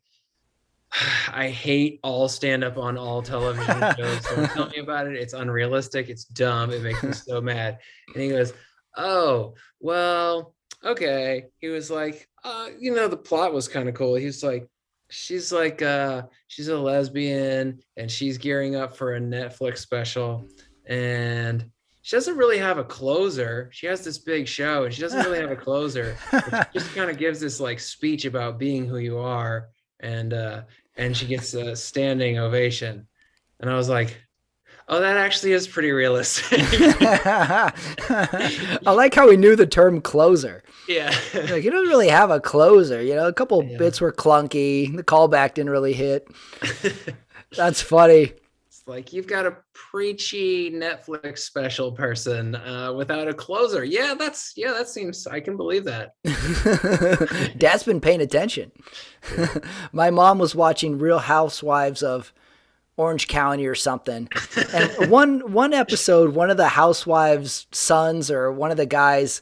I hate all stand-up on all television shows. Don't tell me about it. It's unrealistic. It's dumb. It makes me so mad. And he goes, oh, well, okay. He was like, the plot was kind of cool. He was like, she's a lesbian, and she's gearing up for a Netflix special, and she doesn't really have a closer. She has this big show, and she doesn't really have a closer. She just kind of gives this like speech about being who you are, and she gets a standing ovation. And I was like, Oh, that actually is pretty realistic. I like how he knew the term closer. Yeah. Like, he doesn't really have a closer. A couple Yeah. bits were clunky. The callback didn't really hit. That's funny. It's like, you've got a preachy Netflix special person without a closer. That seems, I can believe that. Dad's been paying attention. My mom was watching Real Housewives of Orange County or something. And one episode, one of the housewives' sons or one of the guys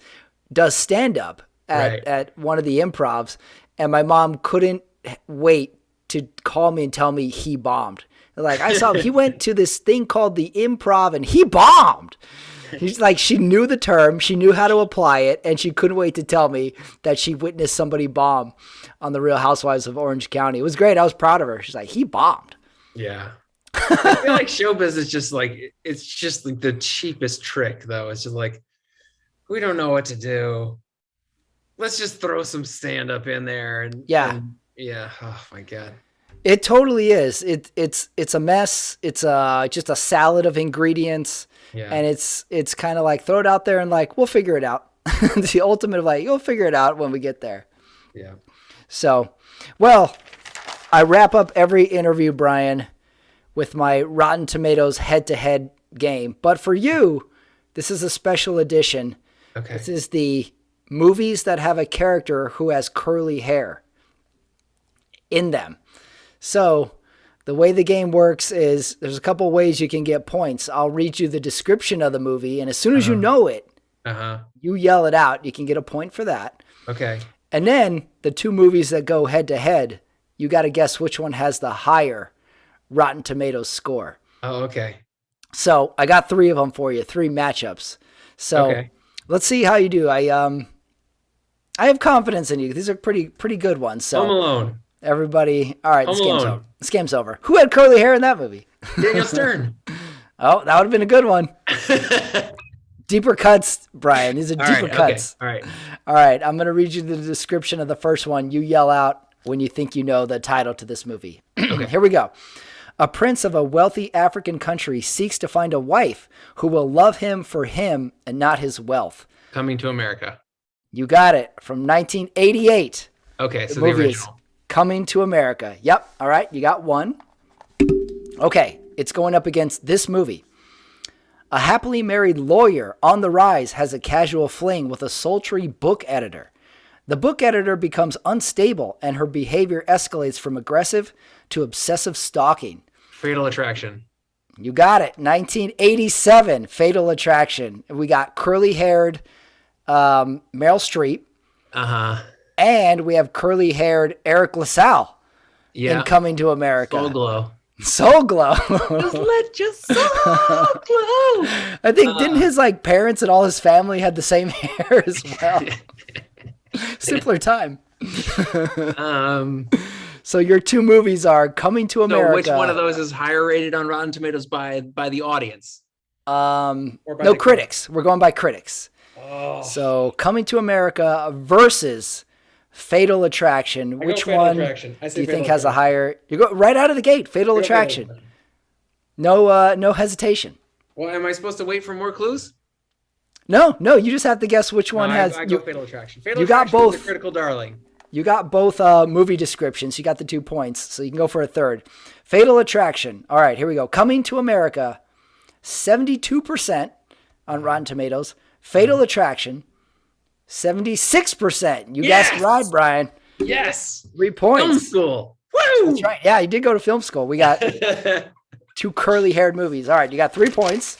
does stand-up at one of the improvs. And my mom couldn't wait to call me and tell me he bombed. Like, I saw he went to this thing called the Improv and he bombed. He's like, she knew the term, she knew how to apply it, and she couldn't wait to tell me that she witnessed somebody bomb on the Real Housewives of Orange County. It was great. I was proud of her. She's like, he bombed. Yeah. I feel like showbiz is just like, it's just like the cheapest trick, though. It's just like, we don't know what to do. Let's just throw some stand-up in there. And yeah. Oh my God. It totally is. It's a mess. It's just a salad of ingredients. Yeah. And it's kind of like, throw it out there and like, we'll figure it out. It's the ultimate of like, you'll figure it out when we get there. Yeah. So, well, I wrap up every interview, Brian, with my Rotten Tomatoes head-to-head game. But for you, this is a special edition. Okay. This is the movies that have a character who has curly hair in them. So the way the game works is there's a couple ways you can get points. I'll read you the description of the movie, and as soon as you know it, you yell it out. You can get a point for that. Okay. And then the two movies that go head-to-head, you got to guess which one has the higher Rotten Tomatoes score. Oh, okay. So I got 3 of them for you, 3 matchups. So let's see how you do. I have confidence in you. These are pretty good ones. So Home Alone. Everybody, all right, Home Alone. This game's over. Who had curly hair in that movie? Daniel Stern. Oh, that would have been a good one. Deeper cuts, Brian. These are deeper cuts. Okay. All right. I'm going to read you the description of the first one. You yell out when you think you know the title to this movie. Okay. Here we go. A prince of a wealthy African country seeks to find a wife who will love him for him and not his wealth. Coming to America. You got it. From 1988. Okay, so the original. Coming to America. Yep. All right. You got 1. Okay. It's going up against this movie. A happily married lawyer on the rise has a casual fling with a sultry book editor. The book editor becomes unstable and her behavior escalates from aggressive to obsessive stalking. Fatal Attraction. You got it. 1987, Fatal Attraction. We got curly-haired Meryl Streep. Uh-huh. And we have curly-haired Eric LaSalle in Coming to America. Soul Glow. Just let your soul glow. I think, didn't his parents and all his family had the same hair as well? Simpler time. So your 2 movies are Coming to America. So which one of those is higher rated on Rotten Tomatoes by the audience? No, critics. We're going by critics. Oh. So Coming to America versus Fatal Attraction. Which one do you think has a higher? You go right out of the gate. Fatal Attraction. No hesitation. Well, am I supposed to wait for more clues? No. You just have to guess which one has. I go Fatal Attraction. You got both. Is a critical darling. You got both movie descriptions. You got the 2 points, so you can go for a third. Fatal Attraction. All right, here we go. Coming to America, 72% on Rotten Tomatoes. Fatal Attraction, 76%. You guessed right, Brian. Yes. 3 points. Film school. Woo! That's right. Yeah, you did go to film school. We got 2 curly-haired movies. All right, you got 3 points.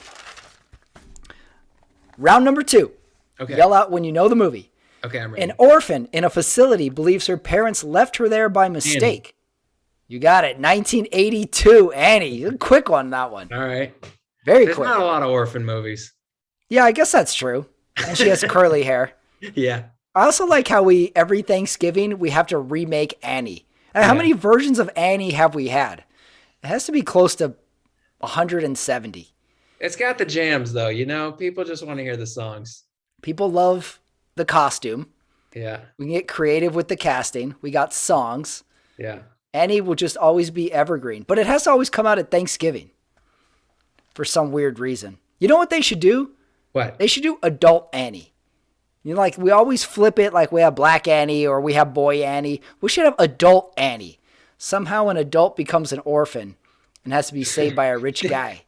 Round number 2. Okay. Yell out when you know the movie. Okay, I'm ready. An orphan in a facility believes her parents left her there by mistake. Annie. You got it. 1982. Annie. A quick one, that one. All right. Very There's quick. There's not a lot of orphan movies. Yeah, I guess that's true. And she has curly hair. Yeah. I also like how every Thanksgiving, we have to remake Annie. How many versions of Annie have we had? It has to be close to 170. It's got the jams, though. People just want to hear the songs. People love the costume. Yeah. We can get creative with the casting. We got songs. Yeah. Annie will just always be evergreen. But it has to always come out at Thanksgiving. for some weird reason. You know what they should do? What? They should do Adult Annie. You know, like we always flip it, like we have Black Annie or we have Boy Annie. We should have Adult Annie. Somehow an adult becomes an orphan and has to be saved by a rich guy.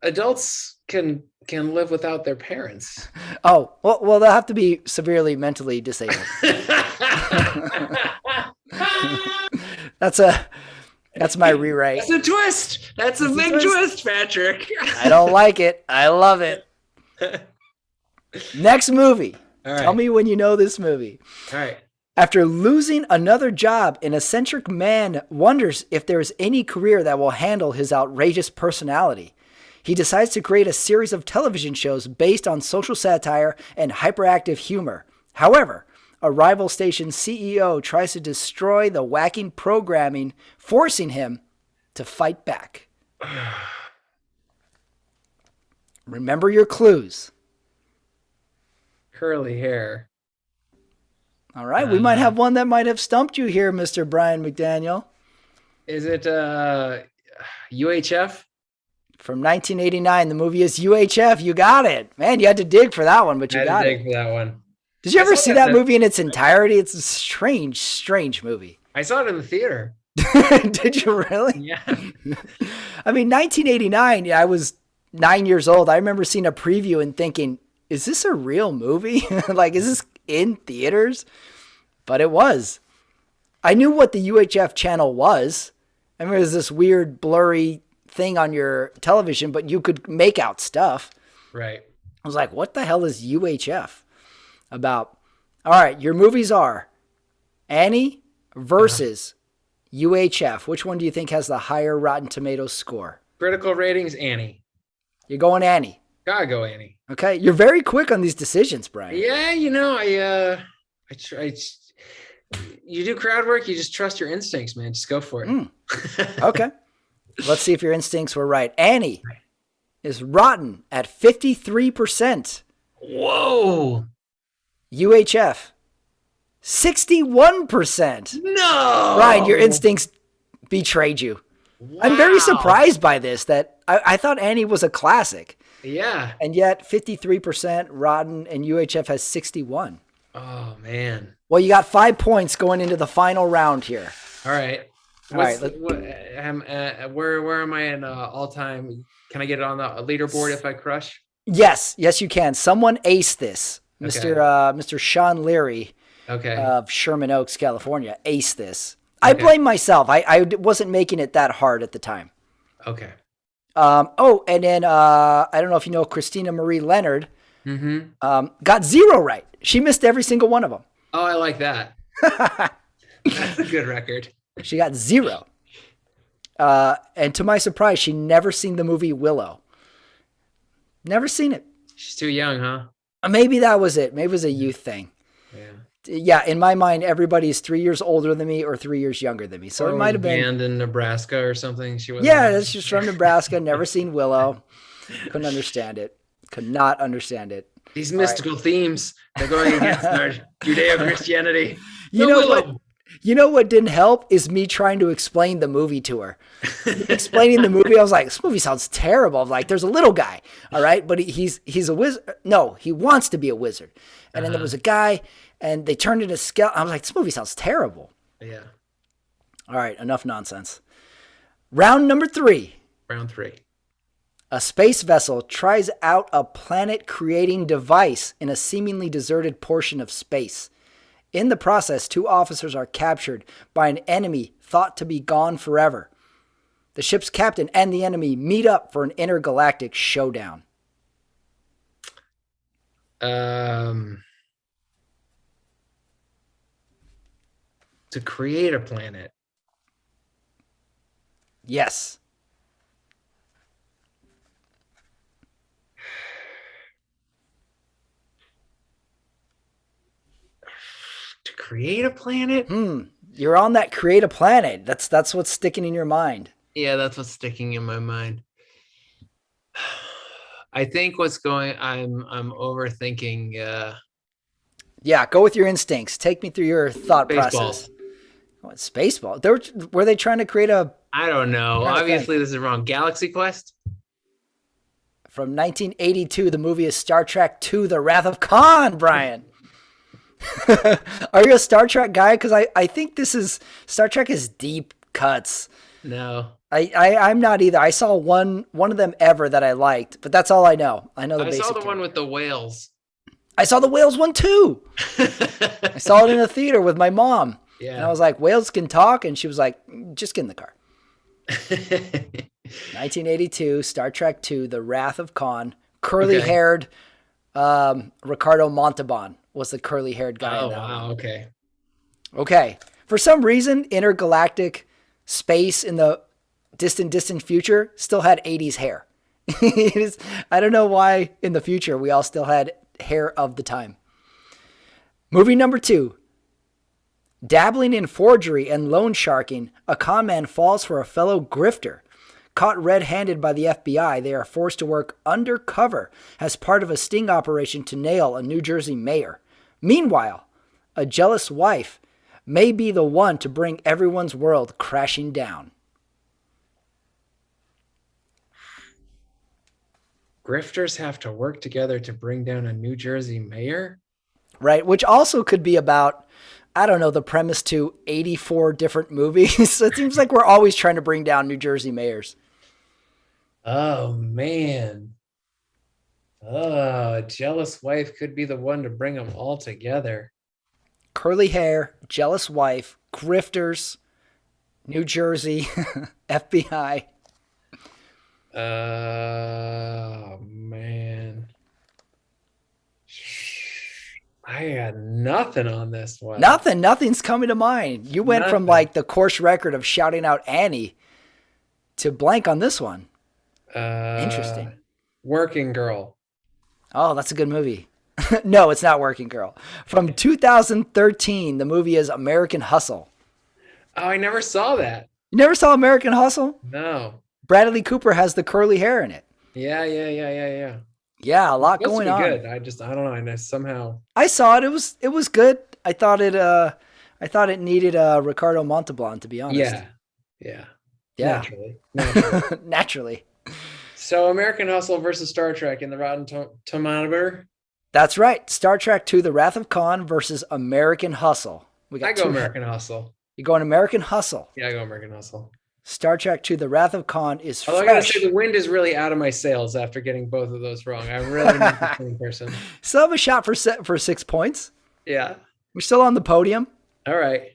Adults can live without their parents. Oh, well, they'll have to be severely mentally disabled. That's my rewrite. That's a twist. That's a big twist, Patrick. I don't like it. I love it. Next movie. All right. Tell me when you know this movie. All right. After losing another job, an eccentric man wonders if there is any career that will handle his outrageous personality. He decides to create a series of television shows based on social satire and hyperactive humor. However, a rival station CEO tries to destroy the whacking programming, forcing him to fight back. Remember your clues. Curly hair. All right, we might have one that might have stumped you here, Mr. Brian McDaniel. Is it UHF? From 1989, the movie is UHF. You got it. Man, you had to dig for that one, but you got it. I had to dig for that one. Did you ever see that movie in its entirety? It's a strange movie. I saw it in the theater. Did you really? Yeah. I mean, 1989, I was 9 years old. I remember seeing a preview and thinking, is this a real movie? Like, is this in theaters? But it was. I knew what the UHF channel was. I mean, it was this weird, blurry thing on your television, but you could make out stuff. Right. I was like, what the hell is UHF about? All right, your movies are Annie versus UHF. Which one do you think has the higher Rotten Tomatoes score? Critical ratings, Annie. You're going Annie. Gotta go Annie. Okay, you're very quick on these decisions, Brian. Yeah, you know, I try. You do crowd work, you just trust your instincts, man. Just go for it. Okay. Let's see if your instincts were right. Annie is rotten at 53%. Whoa. UHF, 61%. No. Brian, your instincts betrayed you. Wow. I'm very surprised by this, that I thought Annie was a classic. Yeah. And yet 53% rotten and UHF has 61. Oh, man. Well, you got 5 points going into the final round here. All right. Where am I in all time? Can I get it on the leaderboard if I crush? Yes, you can. Someone aced this. Okay. Mr. Sean Leary of Sherman Oaks, California, aced this. Okay. I blame myself. I wasn't making it that hard at the time. Okay. And then I don't know if you know Christina Marie Leonard. Got 0 right. She missed every single one of them. Oh, I like that. That's a good record. She got 0. And to my surprise, she never seen the movie Willow. Never seen it. She's too young, huh? Maybe that was it. Maybe it was a youth thing. Yeah, in my mind, everybody's 3 years older than me or 3 years younger than me. So it might have been. Banned in Nebraska or something. She was. Yeah, she's from Nebraska. Never seen Willow. Couldn't understand it. Could not understand it. These mystical themes, they're going against our Judeo-Christianity. You know what didn't help is me trying to explain the movie to her. Explaining the movie, I was like, this movie sounds terrible. I'm like, there's a little guy, all right? But he's a wizard. No, he wants to be a wizard. And then there was a guy, and they turned into skeleton. I was like, this movie sounds terrible. Yeah. All right, enough nonsense. Round number 3. Round 3. A space vessel tries out a planet-creating device in a seemingly deserted portion of space. In the process, 2 officers are captured by an enemy thought to be gone forever. The ship's captain and the enemy meet up for an intergalactic showdown. To create a planet. Yes. To create a planet? You're on that create a planet. That's what's sticking in your mind. Yeah, that's what's sticking in my mind. I think I'm overthinking. Yeah, go with your instincts. Take me through your thought process. What, Spaceball? Were they trying to create a... I don't know. Obviously, this is wrong. Galaxy Quest? From 1982, the movie is Star Trek II, The Wrath of Khan, Brian. Are you a Star Trek guy? Because I think Star Trek is deep cuts. No. I'm not either. I saw one of them ever that I liked, but that's all I know. I know the basic. I saw the one with the whales. I saw the whales one too. I saw it in a theater with my mom. Yeah. And I was like, whales can talk? And she was like, just get in the car. 1982, Star Trek II, The Wrath of Khan. Curly-haired Ricardo Montalban was the curly-haired guy. Oh, wow. Okay. Okay. For some reason, intergalactic space in the distant future still had 80s hair. I don't know why in the future we all still had hair of the time. Movie number 2. Dabbling in forgery and loan sharking, a con man falls for a fellow grifter. Caught red-handed by the FBI, they are forced to work undercover as part of a sting operation to nail a New Jersey mayor. Meanwhile, a jealous wife may be the one to bring everyone's world crashing down. Grifters have to work together to bring down a New Jersey mayor? Right, which also could be about, I don't know, the premise to 84 different movies. So it seems like we're always trying to bring down New Jersey mayors. Oh, man. Oh, a jealous wife could be the one to bring them all together. Curly hair, jealous wife, grifters, New Jersey, FBI. Oh, man. I got nothing on this one. Nothing's coming to mind. You went from like the course record of shouting out Annie to blank on this one. Interesting. Working Girl. Oh, that's a good movie. No, it's not Working Girl. From 2013, the movie is American Hustle. Oh, I never saw that. You never saw American Hustle? No. Bradley Cooper has the curly hair in it. Yeah. Yeah, a lot going on. Good. I don't know. I somehow I saw it. It was good. I thought it needed Ricardo Montalban, to be honest. Yeah. Naturally. So American Hustle versus Star Trek in the Rotten Tomatometer. That's right. Star Trek II, The Wrath of Khan versus American Hustle. I go American Hustle. You going American Hustle? Yeah, I go American Hustle. Star Trek II, The Wrath of Khan is fresh. I gotta say, the wind is really out of my sails after getting both of those wrong. I'm really not the same person. Still have a shot for 6 points. Yeah. We're still on the podium. All right.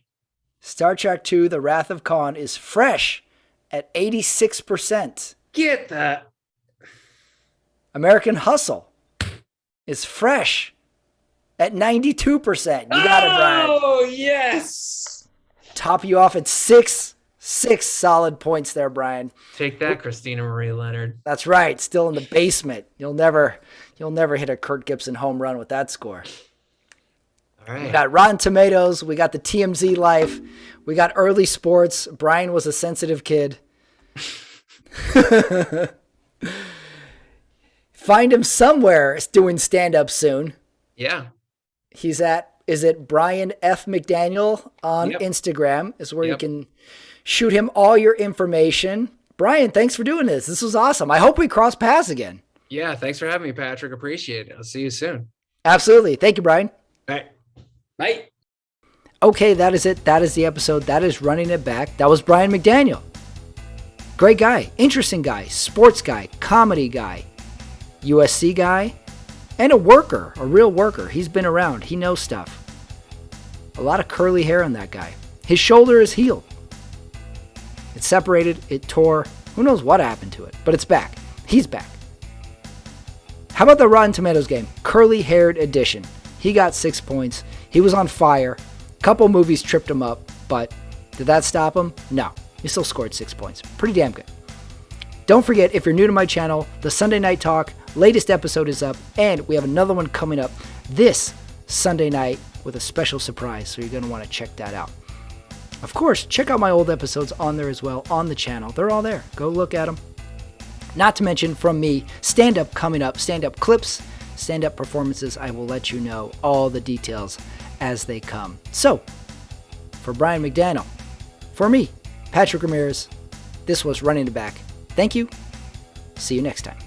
Star Trek II, The Wrath of Khan is fresh at 86%. Get that. American Hustle is fresh at 92%. You got it, Brian. Oh, yes. Top you off at six solid points there, Brian. Take that, Christina Marie Leonard. That's right. Still in the basement. You'll never hit a Kurt Gibson home run with that score. All right. We got Rotten Tomatoes. We got the TMZ Life. We got early sports. Brian was a sensitive kid. Find him somewhere doing stand-up soon. Yeah. He's at, is it Brian F. McDaniel on Instagram is where you can shoot him all your information. Brian, thanks for doing this. This was awesome. I hope we cross paths again. Yeah, thanks for having me, Patrick. Appreciate it. I'll see you soon. Absolutely. Thank you, Brian. All right. Bye. Okay, that is it. That is the episode. That is Running It Back. That was Brian McDaniel. Great guy. Interesting guy. Sports guy. Comedy guy. USC guy. And a worker. A real worker. He's been around. He knows stuff. A lot of curly hair on that guy. His shoulder is healed. It separated. It tore. Who knows what happened to it. But it's back. He's back. How about the Rotten Tomatoes game? Curly haired edition. He got 6 points. He was on fire. Couple movies tripped him up, but did that stop him? No. He still scored 6 points. Pretty damn good. Don't forget, if you're new to my channel, the Sunday Night Talk latest episode is up, and we have another one coming up this Sunday night with a special surprise, so you're going to want to check that out. Of course, check out my old episodes on there as well on the channel. They're all there. Go look at them. Not to mention, from me, stand-up coming up, stand-up clips, stand-up performances. I will let you know all the details as they come. So, for Brian McDaniel, for me, Patrick Ramirez, this was Running It Back. Thank you. See you next time.